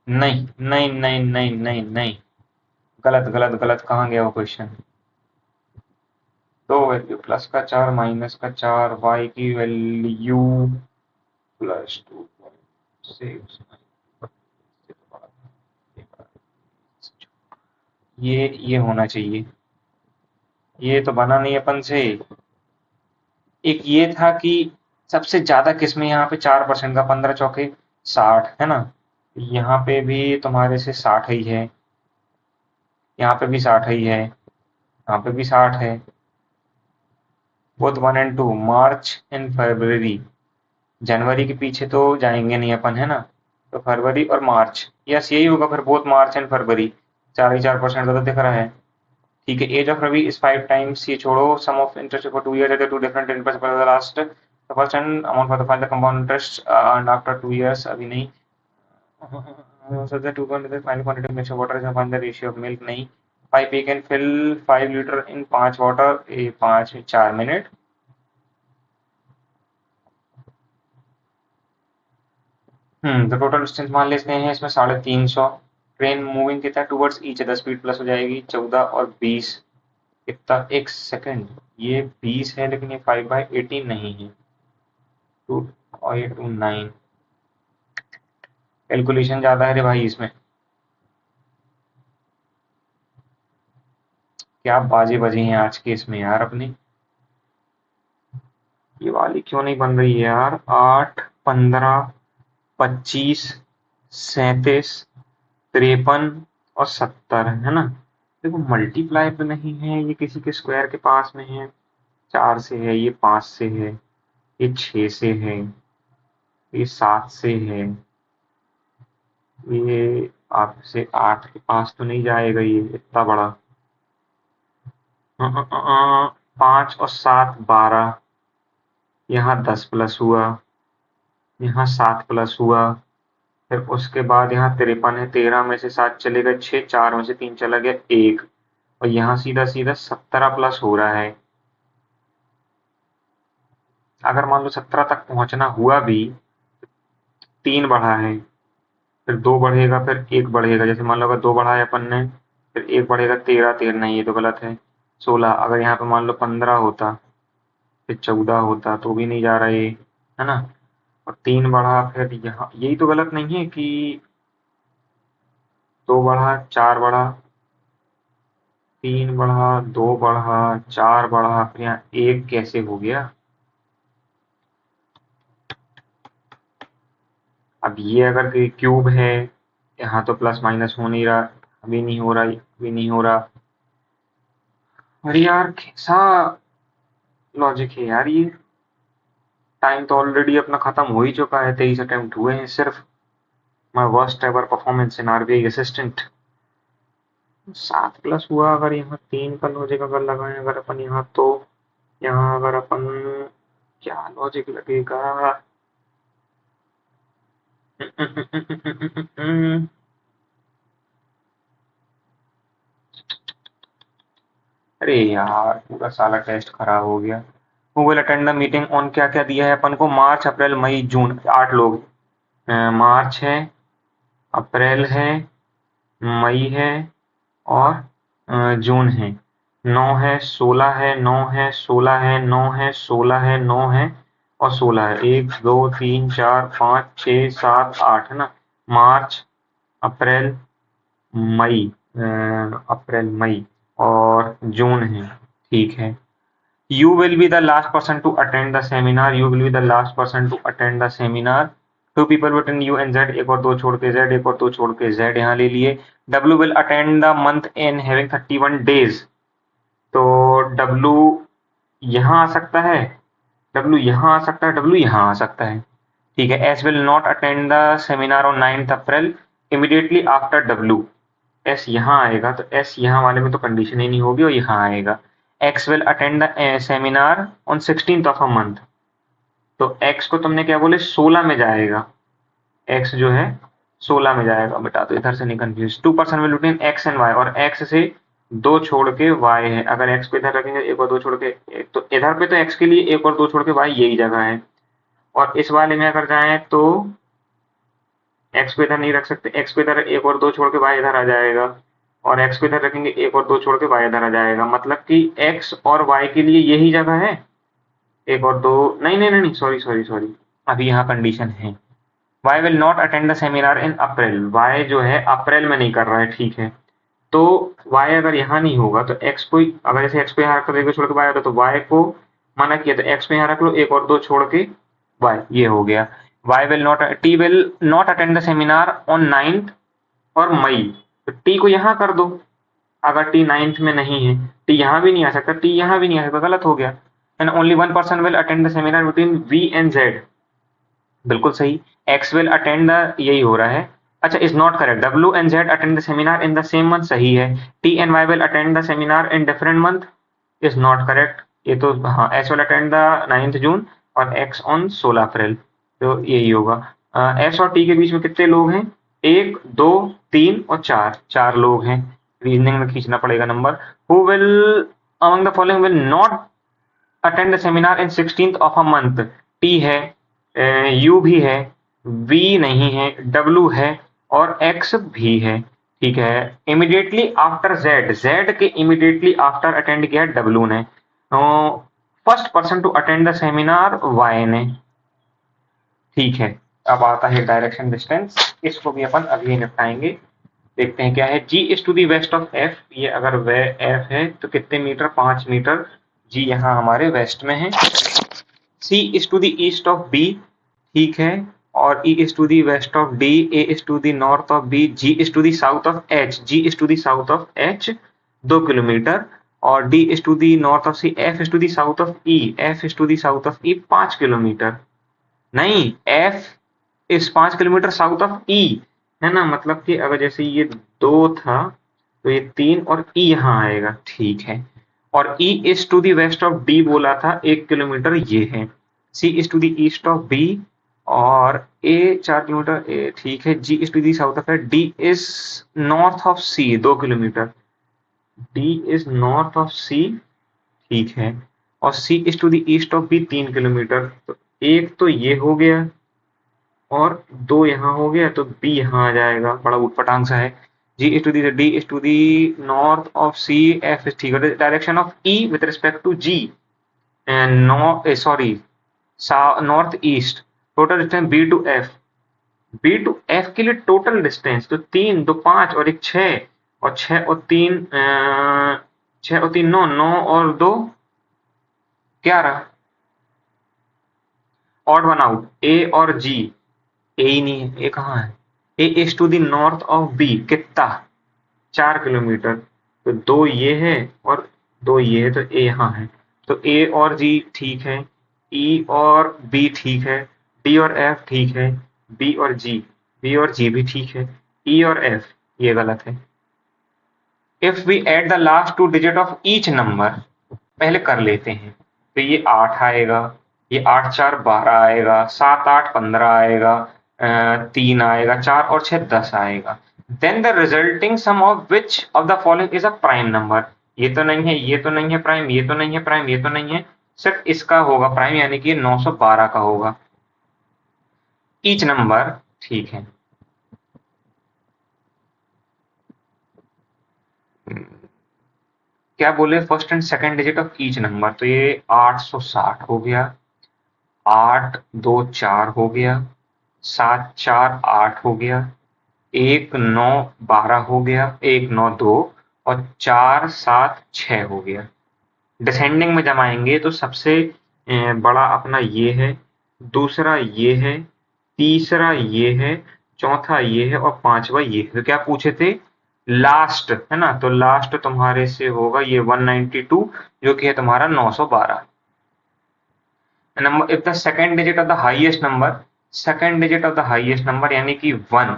नहीं नहीं नहीं नहीं नहीं नहीं, गलत गलत गलत, कहाँ गया वो क्वेश्चन। दो वैल्यू, प्लस का 4 माइनस का 4, y की वैल्यू +2.6, ये होना चाहिए। ये तो बना नहीं अपन से। एक ये था कि सबसे ज्यादा किसमें, यहाँ पे 4% का, 15 चौके 60 है ना। यहाँ पे भी तुम्हारे से 60 ही है, यहाँ पे भी 60 ही है, यहाँ पे भी 60 है। बोथ 1 एंड 2, मार्च एंड फरवरी। जनवरी के पीछे तो जाएंगे नहीं अपन है ना, तो फरवरी और मार्च, यस यही होगा फिर, बोथ मार्च एंड फरवरी। 4% का तो दिख रहा है। ठीक है, age of Ravi is 5 times, ये छोड़ो, sum of interest for 2 years at 2 different interest for the last, the first and amount for the final compound interest and after 2 years, अभी नहीं। so the 2 final quantity of mixture water is find the ratio of milk, नहीं। Pipe you can fill 5 liter in 5 water, 4 minute. तो total distance मान लेते हैं इसमें 350। Train moving कितना towards each other, speed plus हो जाएगी 14 और 20 कितना, एक सेकंड, ये 20 है लेकिन ये 5/18 नहीं है, 2 और ये 2 9, कैलकुलेशन ज्यादा है रे भाई इसमें। क्या बाजे बजे हैं आज के इसमें यार अपनी। ये वाली क्यों नहीं बन रही है यार, 8, 15, 25, 37, 53 और 70 है ना। देखो मल्टीप्लाई पे नहीं है, ये किसी के स्क्वायर के पास में है, 4 से है, ये 5 से है, ये 6 से है, ये 7 से है, ये आपसे 8 के पास तो नहीं जाएगा, ये इतना बड़ा। 5 और 7 12, यहाँ 10 प्लस हुआ, यहाँ 7 प्लस हुआ, फिर उसके बाद यहाँ 53 है, 13 में से 7 चले गए 6, 4 में से 3 चला गया 1, और यहाँ सीधा सीधा 17 प्लस हो रहा है। अगर मान लो 17 तक पहुंचना हुआ भी, 3 बढ़ा है, फिर 2 बढ़ेगा, फिर 1 बढ़ेगा। जैसे मान लो अगर 2 बढ़ा है अपन ने, फिर 1 बढ़ेगा 13, 13 नहीं, ये तो गलत है। 16, अगर यहाँ पे मान लो 15 होता, फिर 14 होता, तो भी नहीं जा रहा ये, है ना। और 3 बढ़ा, फिर यहाँ यही तो गलत नहीं है कि 2 बढ़ा, 4 बढ़ा, 3 बढ़ा, 2 बढ़ा, 4 बढ़ा, फिर यहाँ 1 कैसे हो गया। अब ये अगर क्यूब है, यहाँ तो प्लस माइनस हो नहीं रहा, अभी नहीं हो रहा, अभी नहीं हो रहा। अरे यार कैसा लॉजिक है यार ये। टाइम तो ऑलरेडी अपना खत्म हो ही चुका है, 23 अटेम्प्ट हुए हैं सिर्फ। My worst ever performance in RBI assistant. 7 plus हुआ, अगर यहाँ 3 का लॉजिक अगर लगाएं अगर अपन यहाँ, तो यहाँ अगर अपन क्या लॉजिक लगेगा। अरे यार पूरा साला टेस्ट खराब हो गया। Who will attend the meeting on, क्या क्या दिया है अपन को, मार्च अप्रैल मई जून, 8 लोग। मार्च है, अप्रैल है, मई है, और जून है। 9 है, 16 है, 9 है, 16 है, 9 है, 16 है, 9 है, और 16 है। 1 2 3 4 5 6 7 8, है ना। मार्च, अप्रैल, मई, अप्रैल मई और जून है, ठीक है। You will be the last person to attend the seminar. You will be the last person to attend the seminar. 2 people between U and Z, एक और 2 छोड़ के Z, एक और 2 छोड़ के Z यहाँ ले लिए। W will attend the month in having 31 days. तो W यहाँ आ सकता है, W यहाँ आ सकता है, W यहाँ आ सकता है, ठीक है। S will not attend the seminar on 9th April immediately after W. S यहाँ आएगा, तो S यहाँ वाले में तो कंडीशन ही नहीं होगी, और यहाँ आएगा। X will attend the seminar on 16th of a month. तो X को तुमने क्या बोले, 16 में जाएगा। X जो है 16 में जाएगा बेटा, तो इधर से नहीं confuse. 2 person will between X and Y, और X से 2 छोड़ के Y है। अगर X को इधर रखेंगे, 1 और 2 छोड़ के, तो इधर पे तो X के लिए 1 और 2 छोड़ के Y यही जगह है। और इस वाले में अगर जाए तो X को इधर नहीं रख सकते, X को इधर 1 और 2 छोड़ के Y इधर आ जाएगा, और x को इधर रखेंगे, 1 और 2 छोड़ के y इधर आ जाएगा। मतलब कि x और y के लिए यही जगह है। 1 और 2 नहीं नहीं नहीं, सॉरी, अभी यहाँ कंडीशन है। y will not attend the seminar in April. y जो है अप्रैल में नहीं कर रहा है, ठीक है। तो y अगर यहाँ नहीं होगा तो x को, अगर जैसे x को यहाँ रख दो, 1 को छोड़ के y होता, तो y को मना किया, तो x को यहाँ रख लो, 1 और 2 छोड़ के y, ये हो गया। T will not attend the seminar on 9th और मई, तो टी को यहाँ कर दो। अगर टी 9th में नहीं है, टी यहाँ भी नहीं आ सकता, टी यहाँ भी नहीं आ सकता, गलत हो गया। And only 1 person will attend the seminar between V and Z, बिल्कुल सही। एक्स विल अटेंड द, यही हो रहा है। अच्छा, is not correct. W and Z attend the seminar in the same month, सही है। T and Y will attend the seminar in different month, is not correct. ये तो हाँ, S will attend the 9th June और X on 16 अप्रैल, तो यही होगा। S और टी के बीच में कितने लोग हैं, 1 2 3 और 4, 4 लोग हैं। रीजनिंग में खींचना पड़ेगा number. Who will among the following will not attend the seminar in 16th of a month, T है, यू भी है, वी नहीं है, डब्ल्यू है, और एक्स भी है, ठीक है। इमीडिएटली आफ्टर जेड, जेड के इमीडिएटली आफ्टर अटेंड किया डब्ल्यू ने। First person to attend the seminar Y ने, ठीक है। अब आता है डायरेक्शन डिस्टेंस, इसको भी अपन अभी निपटाएंगे। देखते हैं क्या है। G is to the west of F, ये अगर वे एफ है तो कितने मीटर, 5 मीटर। जी यहाँ हमारे वेस्ट में है। C is to the east of B, ठीक है, और E is to the west of D, A is to the north of B, G is to the south of H, G is to the south of H 2 kilometre, और D is to the north of C, F is to the south of E, F is to the south of E 5 kilometre. नहीं, F is 5 kilometre south of ई, है ना, मतलब कि अगर जैसे ये 2 था तो ये 3 और ई यहाँ आएगा, ठीक है। और E is to the west of D बोला था 1 किलोमीटर, ये है। C is to the east of B और ए 4 किलोमीटर, ए ठीक है। G is to the south of, D is north of C 2 kilometre, D is north of C, ठीक है। और C is to the east of B 3 kilometre, तो एक तो ये हो गया और 2 यहाँ हो गया, तो बी यहाँ आ जाएगा, बड़ा ऊटपटांग सा है। G is to the, D is to the north of C, F is ठीक है direction of E with respect to G and sorry north east. Total distance B to F, B to F के लिए total distance तो 3, 2 5 और 1 6, और 6 और 3 6 और 3 9, 9 और 2 11, ऑड वन आउट, ए और जी, ए ही नहीं है, ए कहाँ है? A is to the north of B, कितना? 4 किलोमीटर, तो 2 ये है और 2 ये है, तो ए यहाँ है। तो ए और जी ठीक है, ई और बी ठीक है, डी और एफ ठीक है, बी और जी, बी और जी भी ठीक है, ई और एफ ये गलत है। If we add the last 2 digit of each number, पहले कर लेते हैं, तो ये 8 आएगा, ये 8 4 12 आएगा, 7 8 15 आएगा, 3 आएगा, 4 और 6 10 आएगा। Then the resulting sum of which of the following is a prime number. ये तो नहीं है, ये तो नहीं है प्राइम, ये तो नहीं है प्राइम, ये तो नहीं है, सिर्फ इसका होगा प्राइम, यानी कि 912 का होगा ईच नंबर, ठीक है। क्या बोले, first and second digit of each number, तो ये 860 हो गया, 8 2 4 हो गया, 7 4 8 हो गया, 1 9 12 हो गया, 1 9 2 और 4 7 6 हो गया। डिसेंडिंग में जमाएंगे तो सबसे बड़ा अपना ये है, दूसरा ये है, तीसरा ये है, चौथा ये है और पांचवा ये है। तो क्या पूछे थे, लास्ट है ना, तो लास्ट तुम्हारे से होगा ये 192, जो कि है तुम्हारा 912 number. If the second digit of the highest number, second digit of the highest number यानी कि 1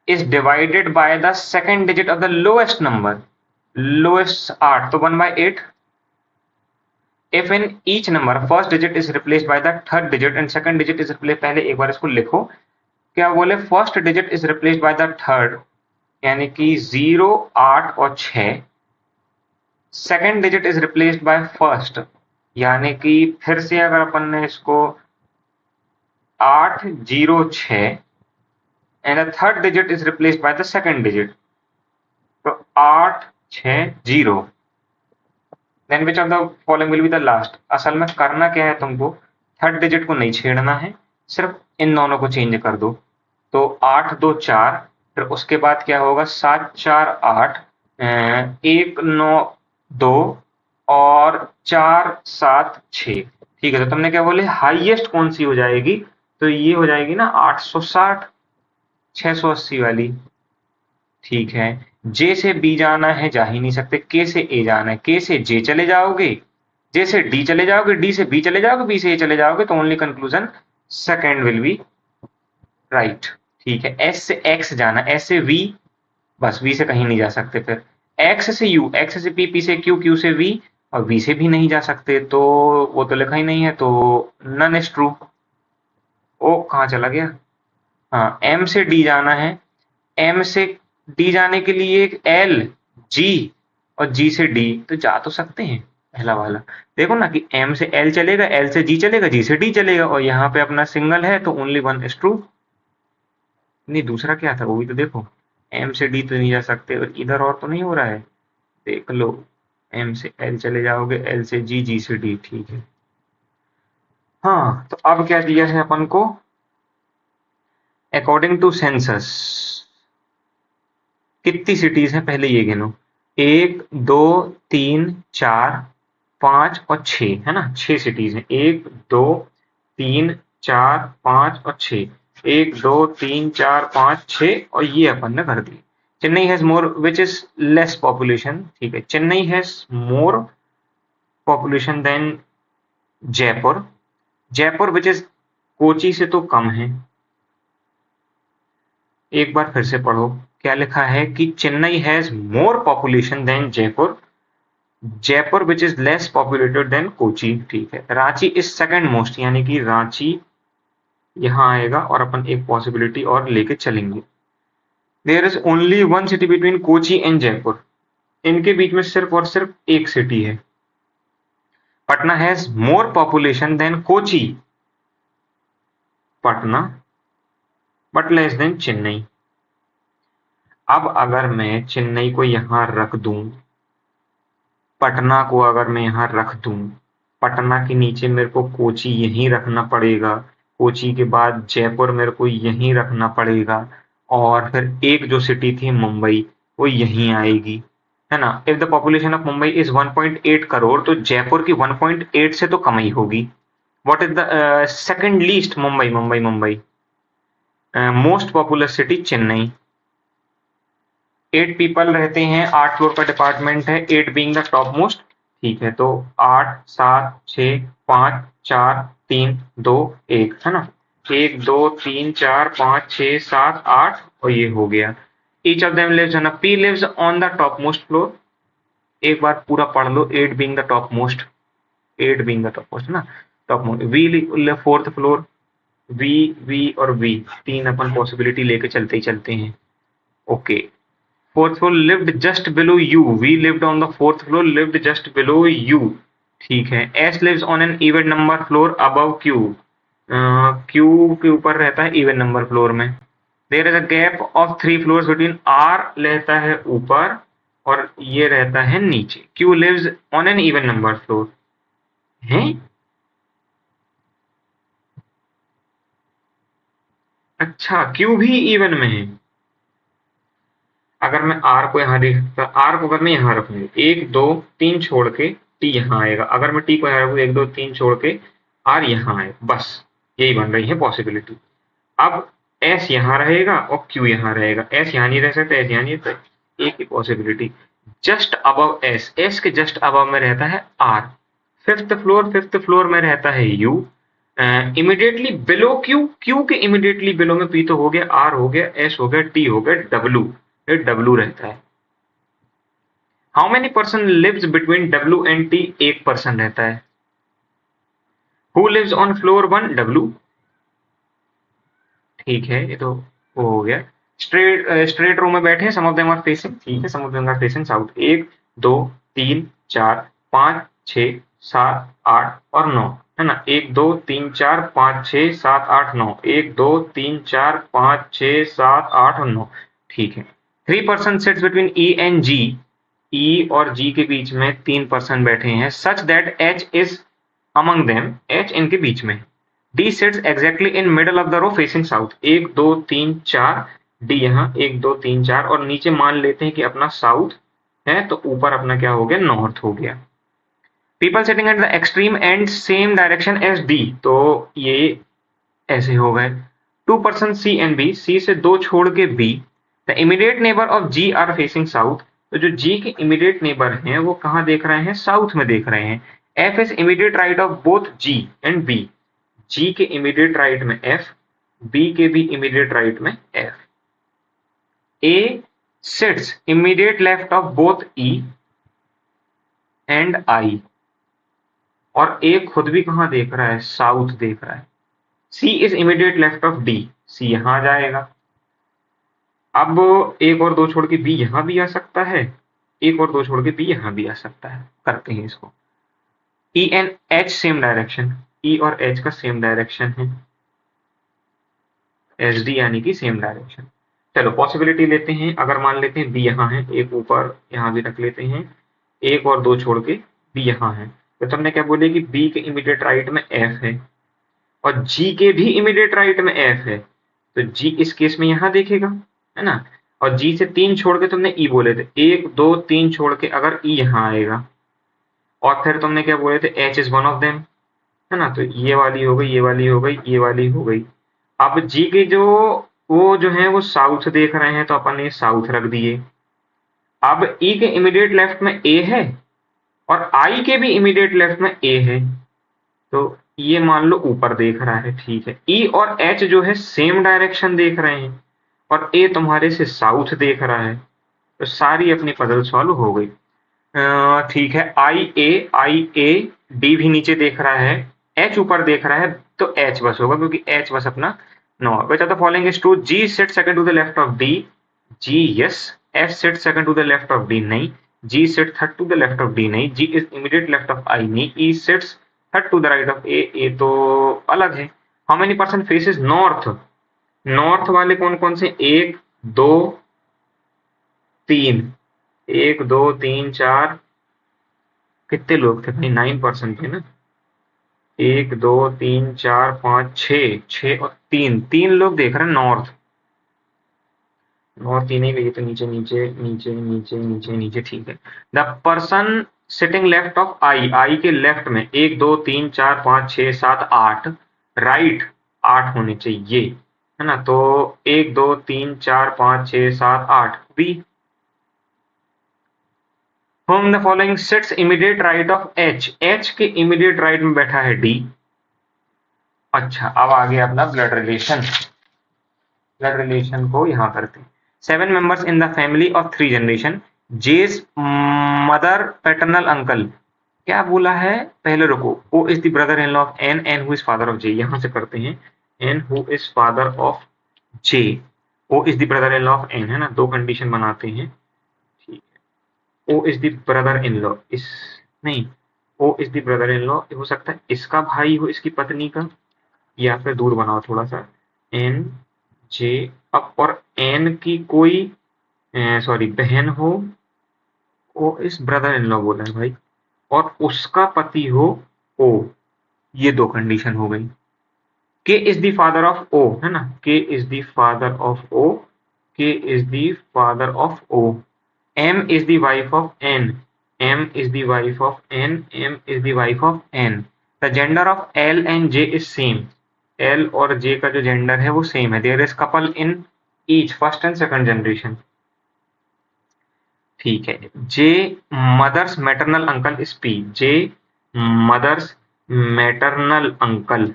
is divided by the second digit of the lowest number, lowest 8 तो 1/8। if in each number first digit is replaced by the third digit and second digit is replaced, पहले एक बार इसको लिखो, क्या बोले, first digit is replaced by the third यानी कि 0 8 और 6, second digit is replaced by first यानी कि फिर से अगर अपन ने इसको 8 0 6 and the third digit is replaced by the second digit, तो 8 6 0, then which of the following will be the last। असल में करना क्या है तुमको, थर्ड डिजिट को नहीं छेड़ना है, सिर्फ इन दोनों को चेंज कर दो, तो 8 2 4, फिर उसके बाद क्या होगा 7 4 8, 1 9 2 और 4 7 6, ठीक है। तो तुमने क्या बोले हाईएस्ट कौन सी हो जाएगी, तो ये हो जाएगी ना 860 680 वाली, ठीक है। जे से बी जाना है, जा ही नहीं सकते, के से ए जाना है, के से जे चले जाओगे, जे से डी चले जाओगे, डी से बी चले जाओगे, बी से ए चले जाओगे, तो only conclusion second will be right, ठीक है। एस से एक्स जाना, एस से वी, बस वी से कहीं नहीं जा सकते, फिर एक्स से यू, एक्स से पी, पी से क्यू, क्यू से वी, और वी से भी नहीं जा सकते, तो वो तो लिखा ही नहीं है, तो नन इज ट्रू। ओ कहाँ चला गया, हाँ एम से डी जाना है, एम से डी जाने के लिए एल जी और जी से डी, तो जा तो सकते हैं पहला वाला। देखो ना कि एम से एल चलेगा, एल से जी चलेगा, जी से डी चलेगा, और यहाँ पे अपना सिंगल है तो ओनली वन इज ट्रू। नहीं दूसरा क्या था वो भी तो देखो, एम से डी तो नहीं जा सकते, और इधर और तो नहीं हो रहा है, देख लो, एम से एल चले जाओगे, एल से जी, जी से डी, ठीक है। हाँ तो अब क्या दिया है अपन को, अकॉर्डिंग टू सेंसस कितनी सिटीज हैं पहले ये गिनो, 1 2 3 4 5 और 6 है ना, 6 सिटीज हैं, 1 2 3 4 5 और 6, 1 2 3 4 5 6, और ये अपन ने कर दी। Chennai has more which is less population, ठीक है, Chennai has more population than Jaipur, Jaipur which is Kochi से तो कम है, एक बार फिर से पढ़ो, क्या लिखा है कि Chennai has more population than Jaipur, Jaipur which is less populated than Kochi. ठीक है, रांची इज सेकंड मोस्ट, यानी कि रांची यहां आएगा और अपन एक पॉसिबिलिटी और लेके चलेंगे। There is only one city between Kochi and Jaipur, इनके बीच में सिर्फ और सिर्फ एक सिटी है। Patna has more population than Kochi, Patna, but less than Chennai. अब अगर मैं चेन्नई को यहां रख दूं, पटना को अगर मैं यहां रख दूं, पटना के नीचे मेरे को कोची यहीं रखना पड़ेगा, कोची के बाद जयपुर मेरे को यहीं रखना पड़ेगा, और फिर एक जो सिटी थी मुंबई वो यहीं आएगी, है ना। If the population of Mumbai is 1.8 crore, तो जयपुर की 1.8 से तो कम ही होगी। What is the second least? Mumbai, Mumbai, Mumbai. Most popular city Chennai. 8 people रहते हैं, 8 फ्लोर का डिपार्टमेंट है, 8 बीइंग द टॉप मोस्ट। ठीक है, तो 8 7 6 5 4 3 2 1, है ना। 1 2 3 4 5 6 7 8, और ये हो गया। Each of them lives on a, P lives on the top most floor. एक बार पूरा पढ़ लो, 8 being the top most, 8 being the top most, है ना, top most. V fourth floor, V और वी, तीन अपन पॉसिबिलिटी लेके चलते ही चलते हैं। Okay, fourth floor lived just below you, we lived on the fourth floor, lived just below you। ठीक है, S lives on an even number floor above Q, Q के ऊपर रहता है even number floor में। There is a gap of 3 floors between, R रहता है ऊपर और ये रहता है नीचे। Q lives on an even number floor है। अच्छा, Q भी even में है। अगर मैं R को यहाँ देखता, R को अगर मैं यहाँ रखूंगी, 1 2 3 छोड़ के T यहाँ आएगा। अगर मैं T को यहाँ रखूँ, 1 2 3 छोड़ के R यहाँ आए, बस यही बन रही है पॉसिबिलिटी। अब S यहाँ रहेगा और Q यहाँ रहेगा, S यहाँ नहीं रह सकता, S यहाँ नहीं रहता, एक ही possibility. Just above S, S के जस्ट अबव में रहता है R। फिफ्थ फ्लोर में रहता है U। Immediately below Q, Q के इमीडिएटली बिलो में P तो हो गया, R हो गया, S हो गया, T हो गया, W, W रहता है। How many person lives between W and T? एक पर्सन रहता है। Who lives on floor 1? W। ठीक है, ये तो वो हो गया। स्ट्रेट रो में बैठे, some of them are facing, ठीक है, some of them are facing south. 1 2 3 4 5 6 7 8 और 9, है ना। 1 2 3 4 5 6 7 8 9, 1 2 3 4 5 6 7 8 और 9। ठीक है, 3 person sits between E and G, E और G के बीच में 3 पर्सन बैठे हैं, such that H is among them, H इनके बीच में। D sits exactly in middle of the row facing south। 1 2 3 4, D यहाँ 1 2 3 4, और नीचे मान लेते हैं कि अपना साउथ है, तो ऊपर अपना क्या हो गया? नॉर्थ हो गया। People sitting at the extreme end same direction as D, तो ये ऐसे हो गए। 2 person C and B, C से 2 छोड़ के B। The immediate neighbor of G are facing south, तो जो G के immediate neighbor हैं वो कहाँ देख रहे हैं? साउथ में देख रहे हैं। F is immediate right of both G and B, G के इमीडिएट राइट में F, B के भी इमीडिएट राइट में F। A sits immediate left of both E and I, और A खुद भी कहाँ देख रहा है? साउथ देख रहा है। C is immediate left of D, C यहां जाएगा। अब एक और दो छोड़ के B यहां भी आ सकता है, एक और दो छोड़ के B यहां भी आ सकता है। करते हैं इसको। E and H same direction, E और H का सेम डायरेक्शन है, SD यानी कि सेम डायरेक्शन। चलो पॉसिबिलिटी लेते हैं, अगर मान लेते हैं B यहाँ है, एक ऊपर यहाँ भी रख लेते हैं, एक और दो छोड़ के B यहाँ है, तो तुमने क्या बोले कि B के इमीडिएट राइट में F है और G के भी इमीडिएट राइट में F है, तो G इस केस में यहाँ देखेगा, है ना। और G से 3 छोड़ के तुमने E बोले थे, 1 2 3 छोड़ के अगर E यहाँ आएगा, और फिर तुमने क्या बोले थे? H is one of them, है ना। तो ये वाली हो गई, ये वाली हो गई, ये वाली हो गई। अब G के वो जो है वो साउथ देख रहे हैं, तो अपन ने साउथ रख दिए। अब E के इमीडिएट लेफ्ट में A है और I के भी इमीडिएट लेफ्ट में A है, तो ये मान लो ऊपर देख रहा है, ठीक है। E और H जो है सेम डायरेक्शन देख रहे हैं, और ए तुम्हारे से साउथ देख रहा है, तो सारी अपनी पजल सॉल्व हो गई। ठीक है, आई ए डी भी नीचे देख रहा है, एच ऊपर देख रहा है, तो एच बस होगा क्योंकि एच बस अपना 9। बचा तो following is true, G sit second to the left of D, G yes, F sit second to the left of D नहीं, G sit third to the left of D नहीं, G is immediate left of I नहीं, E sits third to the right of A तो अलग है। How many person faces north, north वाले कौन कौन से, एक दो तीन, एक दो तीन चार, कितने लोग थे भाई, 9% थे ना, एक दो तीन चार पाँच छः, छः और तीन, तीन लोग देख रहे हैं नॉर्थ, नॉर्थ ही नहीं लगे तो नीचे नीचे नीचे नीचे नीचे नीचे, ठीक है। The person sitting left of I, I के लेफ्ट में एक दो तीन चार पाँच छः सात आठ, राइट 8 होने चाहिए, है ना, तो एक दो तीन चार पाँच छः सात आठ, B. whom the following sits immediate right of H, H के immediate right में बैठा है D। अच्छा, अब आ गया अपना ब्लड रिलेशन, ब्लड रिलेशन को यहाँ करते हैं। 7 members in the family of 3 generation, J's mother paternal uncle, क्या बोला है, पहले रुको, O is the brother in law of N and who is father of J, यहाँ से करते हैं, N who is father of J, O is the brother in law of N, है ना, दो कंडीशन बनाते हैं, ठीक है। O is the brother in law, इस नहीं, O is the brother in law हो सकता है इसका भाई हो इसकी पत्नी का, या फिर दूर बनाओ थोड़ा सा, N J अब, और N की कोई सॉरी बहन हो, O इस ब्रदर इन लॉ बोला है भाई, और उसका पति हो O, ये दो कंडीशन हो गई। K is the father of O, है ना, K is the father of O, K is the father of O, M is the wife of N, M is the wife of N, M is the wife of N, the gender of L and J is same, L और J का जो gender है वो same है, there is couple in each first and second generation, ठीक है। J mother's maternal uncle is P, J mother's maternal uncle,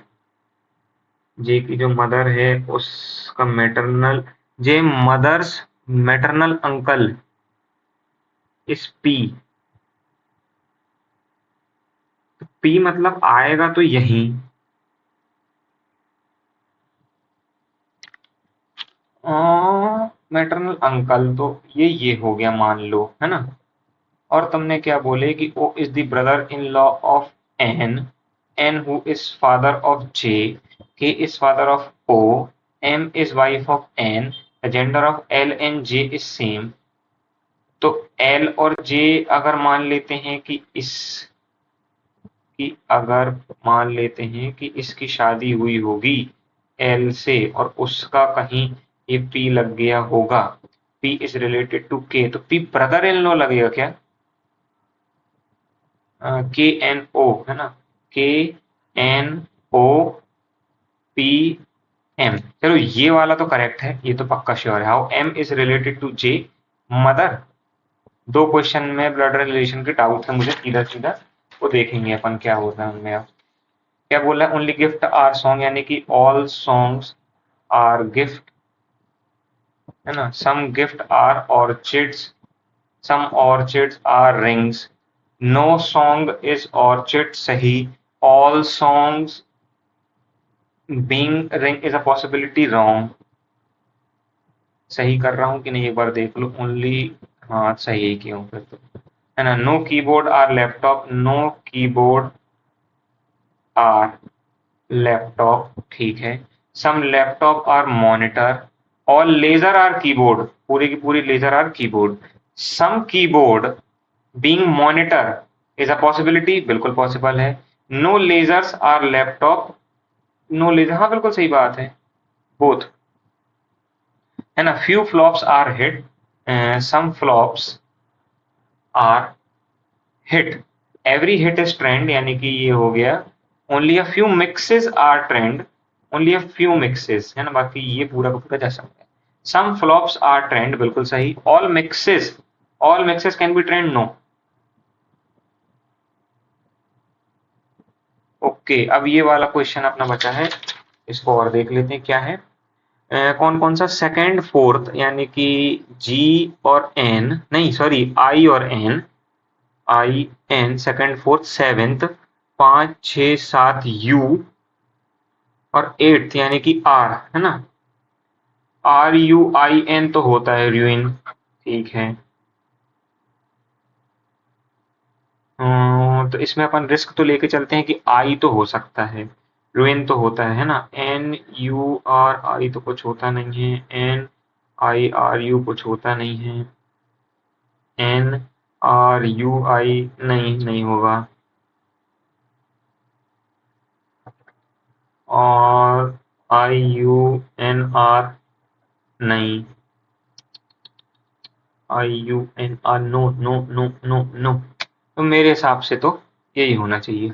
J की जो मदर है उसका maternal, J mother's maternal uncle is P, तो P मतलब आएगा तो यही, मैटरनल अंकल तो ये हो गया मान लो, है ना। और तुमने क्या बोले कि O is the brother in law of N, N who is father of J, K is father of O, M is wife of N, the gender of L and J is same, तो L और J अगर मान लेते हैं कि अगर मान लेते हैं कि इसकी शादी हुई होगी L से और उसका कहीं ये P लग गया होगा, P is related to K, तो P ब्रदर इन लॉ लगेगा क्या, K N O, है ना, K N O P M, चलो ये वाला तो करेक्ट है, ये तो पक्का श्योर है। How M is related to J mother, दो क्वेश्चन में ब्लड रिलेशन के डाउट है मुझे, सीधा सीधा वो देखेंगे अपन क्या होता है उनमें। अब क्या बोला है, ओनली गिफ्ट आर सॉन्ग, यानी कि ऑल सॉन्ग्स आर गिफ्ट, है ना, some gift are orchids, some orchids are rings, no song is orchid सही, all songs being ring is a possibility wrong, सही कर रहा हूँ कि नहीं एक बार देख लो, ओनली हाँ सही क्यों फिर तो, है ना। No keyboard are laptop, no keyboard are laptop, ठीक है। Some laptop are monitor, all ledger are keyboard, पूरी की पूरी ledger are keyboard, some keyboard being monitor is a possibility, बिल्कुल पॉसिबल है। No ledgers are laptop, no ledger, हाँ बिल्कुल सही बात है, बोथ, है ना। Few flops are hit, some flops are hit, every hit is trend, यानी कि ये हो गया। Only a few mixes are trained, only a few mixes, है ना, बाकी ये पूरा का पूरा जा सकता है। सम फ्लॉप्स आर ट्रेंड, बिल्कुल सही। All mixes can be trained, no. Okay, अब ये वाला क्वेश्चन अपना बचा है, इसको और देख लेते हैं क्या है। कौन कौन सा सेकंड फोर्थ यानी कि जी और एन, नहीं सॉरी आई और N, I N second fourth seventh, 5 6 7 U और एट्थ यानी कि आर, है ना। आर यू आई एन तो होता है र्यूइन, ठीक है। तो इसमें अपन रिस्क तो लेके चलते हैं कि आई तो हो सकता है, र्यूइन तो होता है ना। एन यू आर आई तो कुछ होता नहीं है, एन आई आर यू कुछ होता नहीं है, एन आर यू आई नहीं, नहीं होगा, और आई यू एन आर नहीं, I U N R no no no no no. तो मेरे हिसाब से तो यही होना चाहिए,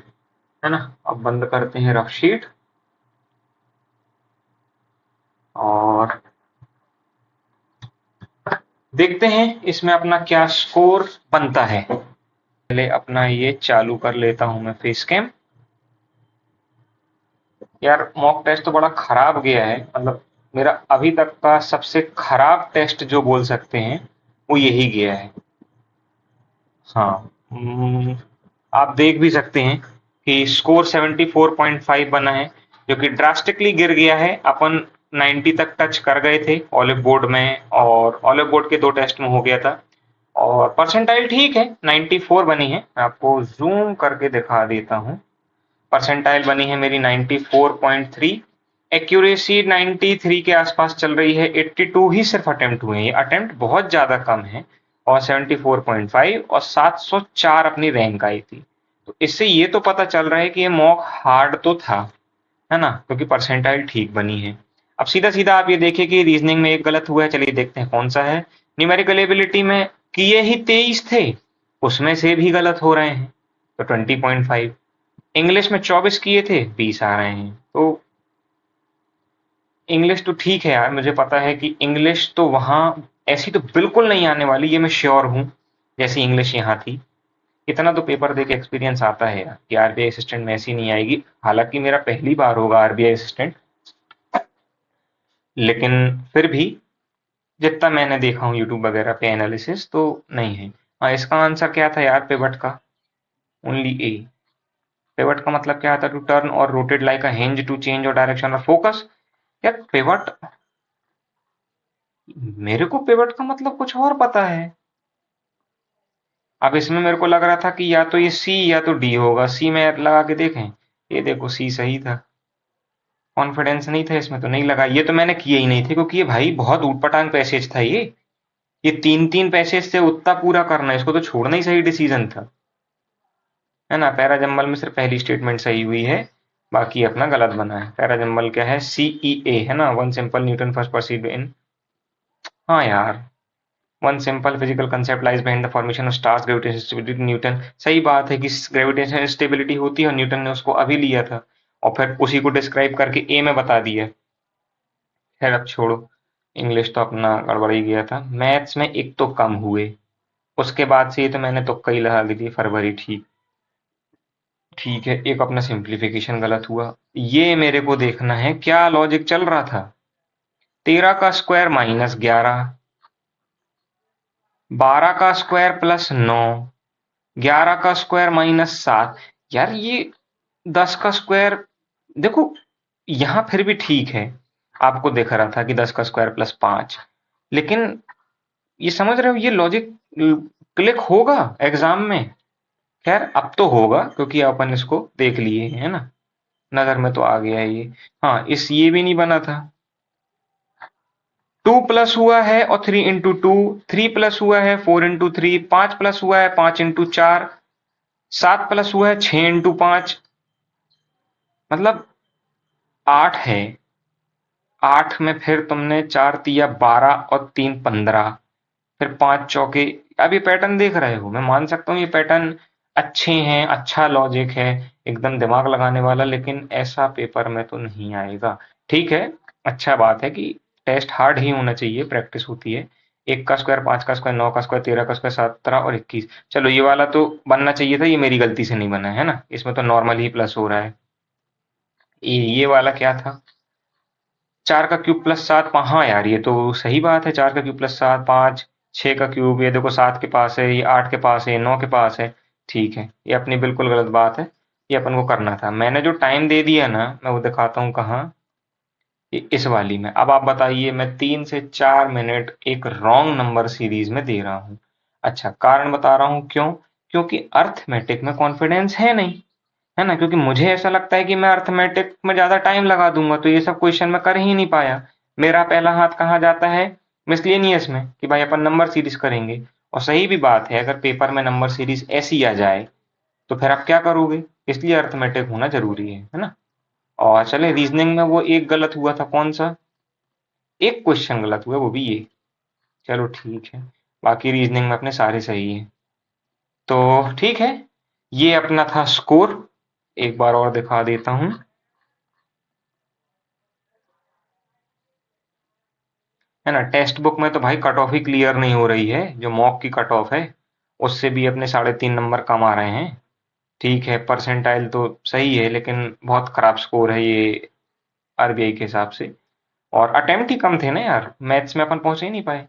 है ना। अब बंद करते हैं रफ शीट और देखते हैं इसमें अपना क्या स्कोर बनता है। पहले अपना ये चालू कर लेता हूं मैं फेस कैम। यार मॉक टेस्ट तो बड़ा खराब गया है, मतलब मेरा अभी तक का सबसे खराब टेस्ट जो बोल सकते हैं वो यही गया है। हाँ, आप देख भी सकते हैं कि स्कोर 74.5 बना है, जो कि ड्रास्टिकली गिर गया है। अपन 90 तक टच कर गए थे ऑलिव बोर्ड में, और ऑलिव बोर्ड के 2 टेस्ट में हो गया था। और परसेंटाइल ठीक है, 94 बनी है। मैं आपको जूम करके दिखा देता हूँ। परसेंटाइल बनी है मेरी 94.3, एक्यूरेसी 93 के आसपास चल रही है। 82 ही सिर्फ अटेम्प्ट हुए हैं, ये अटेम्प्ट बहुत ज्यादा कम है। और 74.5 और 704 अपनी रैंक आई थी। तो इससे ये तो पता चल रहा है कि ये मॉक हार्ड तो था, है ना, क्योंकि परसेंटाइल ठीक बनी है। अब सीधा सीधा आप ये देखिए कि रीजनिंग में एक गलत हुआ है, चलिए देखते हैं कौन सा है। न्यूमेरिकल एबिलिटी में किए ही 23 थे, उसमें से भी गलत हो रहे हैं, तो 20.5। इंग्लिश में 24 किए थे, 20 आ रहे हैं। तो इंग्लिश तो ठीक है यार, मुझे पता है कि इंग्लिश तो वहां ऐसी तो बिल्कुल नहीं आने वाली, ये मैं श्योर हूं, जैसी इंग्लिश यहाँ थी। इतना तो पेपर दे के एक्सपीरियंस आता है यार कि आरबीआई असिस्टेंट में ऐसी नहीं आएगी। हालांकि मेरा पहली बार होगा आरबीआई असिस्टेंट, लेकिन फिर भी जितना मैंने देखा हूँ यूट्यूब वगैरह पे एनालिसिस, तो नहीं है। हाँ, इसका आंसर क्या था यार पिवट का? ओनली ए। पिवट का मतलब क्या था? To turn or rotate like a hinge to change or direction or focus. यार पिवट, मेरे को पिवट का मतलब कुछ और पता है। अब इसमें मेरे को लग रहा था कि या तो ये सी या तो डी होगा। सी में लगा के देखें, ये देखो सी सही था। कॉन्फिडेंस नहीं था इसमें तो नहीं लगा। ये तो मैंने किए ही नहीं थे, क्योंकि ये भाई बहुत ऊटपटांग पैसेज था। ये 3 3 पैसेज से उतना पूरा करना, इसको तो छोड़ना ही सही डिसीजन था, है ना। पैराजम्बल में सिर्फ पहली स्टेटमेंट सही हुई है, बाकी अपना गलत बना है। पैराजम्बल क्या है? CEA है ना, one simple Newton first perceived in. हाँ यार, one simple physical concept lies behind the formation of stars gravitational stability Newton. सही बात है कि ग्रेविटेशनल स्टेबिलिटी होती है, और न्यूटन ने उसको अभी लिया था और फिर उसी को डिस्क्राइब करके ए में बता दिया। खैर अब छोड़ो, इंग्लिश तो अपना गड़बड़ ही गया था। मैथ्स में एक तो कम हुए, उसके बाद से ये तो मैंने तुक्का ही लगा दी थी, फरवरी ठीक। ठीक है, एक अपना सिंप्लीफिकेशन गलत हुआ। ये मेरे को देखना है क्या लॉजिक चल रहा था। 13 का स्क्वायर -11, 12 का स्क्वायर +9, 11 का स्क्वायर -7। यार ये 10 का स्क्वायर, देखो यहां फिर भी ठीक है, आपको दिख रहा था कि 10 का स्क्वायर +5, लेकिन ये समझ रहे हो ये लॉजिक क्लिक होगा एग्जाम में? खैर अब तो होगा, क्योंकि अपन इसको देख लिए है ना, नजर में तो आ गया है ये। हाँ, इस ये भी नहीं बना था। 2 प्लस हुआ है और 3 × 2, 3 प्लस हुआ है 4 × 3, 5 प्लस हुआ है 5 × 4, 7 प्लस हुआ है 6 × 5, मतलब 8 है। 8 में फिर तुमने 4 तिया 12 और 3 15, फिर 5 चौके। अब ये पैटर्न देख रहे हो, मैं मान सकता हूँ ये पैटर्न अच्छे हैं, अच्छा लॉजिक है, एकदम दिमाग लगाने वाला, लेकिन ऐसा पेपर में तो नहीं आएगा। ठीक है, अच्छा बात है कि टेस्ट हार्ड ही होना चाहिए, प्रैक्टिस होती है। 1 का स्क्वायर 5 का स्क्वायर 9 का स्क्वायर 13 का स्क्वायर 17 और 21। चलो ये वाला तो बनना चाहिए था, ये मेरी गलती से नहीं बना है ना, इसमें तो नॉर्मल ही प्लस हो रहा है। ये वाला क्या था? 4 का क्यूब प्लस 7, हाँ यार ये तो सही बात है। 4 का क्यूब प्लस 7 5, 6 का क्यूब, ये देखो 7 के पास है, ये 8 के पास है, ये 9 के पास है। ठीक है, ये अपनी बिल्कुल गलत बात है, ये अपन को करना था। मैंने जो टाइम दे दिया ना, मैं वो दिखाता हूँ कहाँ, इस वाली में। अब आप बताइए, मैं 3 से 4 मिनट एक रॉन्ग नंबर सीरीज में दे रहा हूँ। अच्छा, कारण बता रहा हूँ क्यों? क्योंकि अर्थमेटिक में कॉन्फिडेंस है नहीं, है ना? क्योंकि मुझे ऐसा लगता है कि मैं अर्थमेटिक में ज्यादा टाइम लगा दूंगा तो ये सब क्वेश्चन मैं कर ही नहीं पाया। मेरा पहला हाथ कहाँ जाता है? मिसलेनियस में, कि भाई अपन नंबर सीरीज करेंगे। और सही भी बात है, अगर पेपर में नंबर सीरीज ऐसी आ जाए तो फिर आप क्या करोगे? इसलिए अर्थमेटिक होना जरूरी है ना? और चले, रीजनिंग में वो एक गलत हुआ था, कौन सा? एक क्वेश्चन गलत हुआ, वो भी ये। चलो ठीक है, बाकी रीजनिंग में अपने सारे सही हैं। तो ठीक है, ये अपना था स्कोर। एक बार और दिखा देता हूँ, है ना? टेक्स्ट बुक में तो भाई कट ऑफ ही क्लियर नहीं हो रही है, जो मॉक की कट ऑफ है उससे भी अपने 3.5 नंबर कम आ रहे हैं। ठीक है, परसेंटाइल तो सही है, लेकिन बहुत खराब स्कोर है ये आरबीआई के हिसाब से। और अटेम्प्ट ही कम थे ना यार, मैथ्स में अपन पहुंच ही नहीं पाए।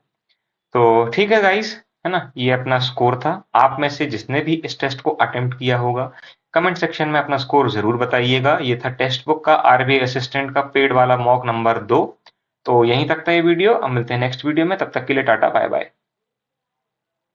तो ठीक है गाइस, है ना? ये अपना स्कोर था। आप में से जिसने भी इस टेस्ट को अटेम्प्ट किया होगा, कमेंट सेक्शन में अपना स्कोर जरूर बताइएगा। ये था टेक्स्ट बुक का आरबीआई असिस्टेंट का पेड वाला मॉक नंबर 2। तो यहीं तक था ये वीडियो, अब मिलते हैं नेक्स्ट वीडियो में, तब तक के लिए टाटा बाय बाय।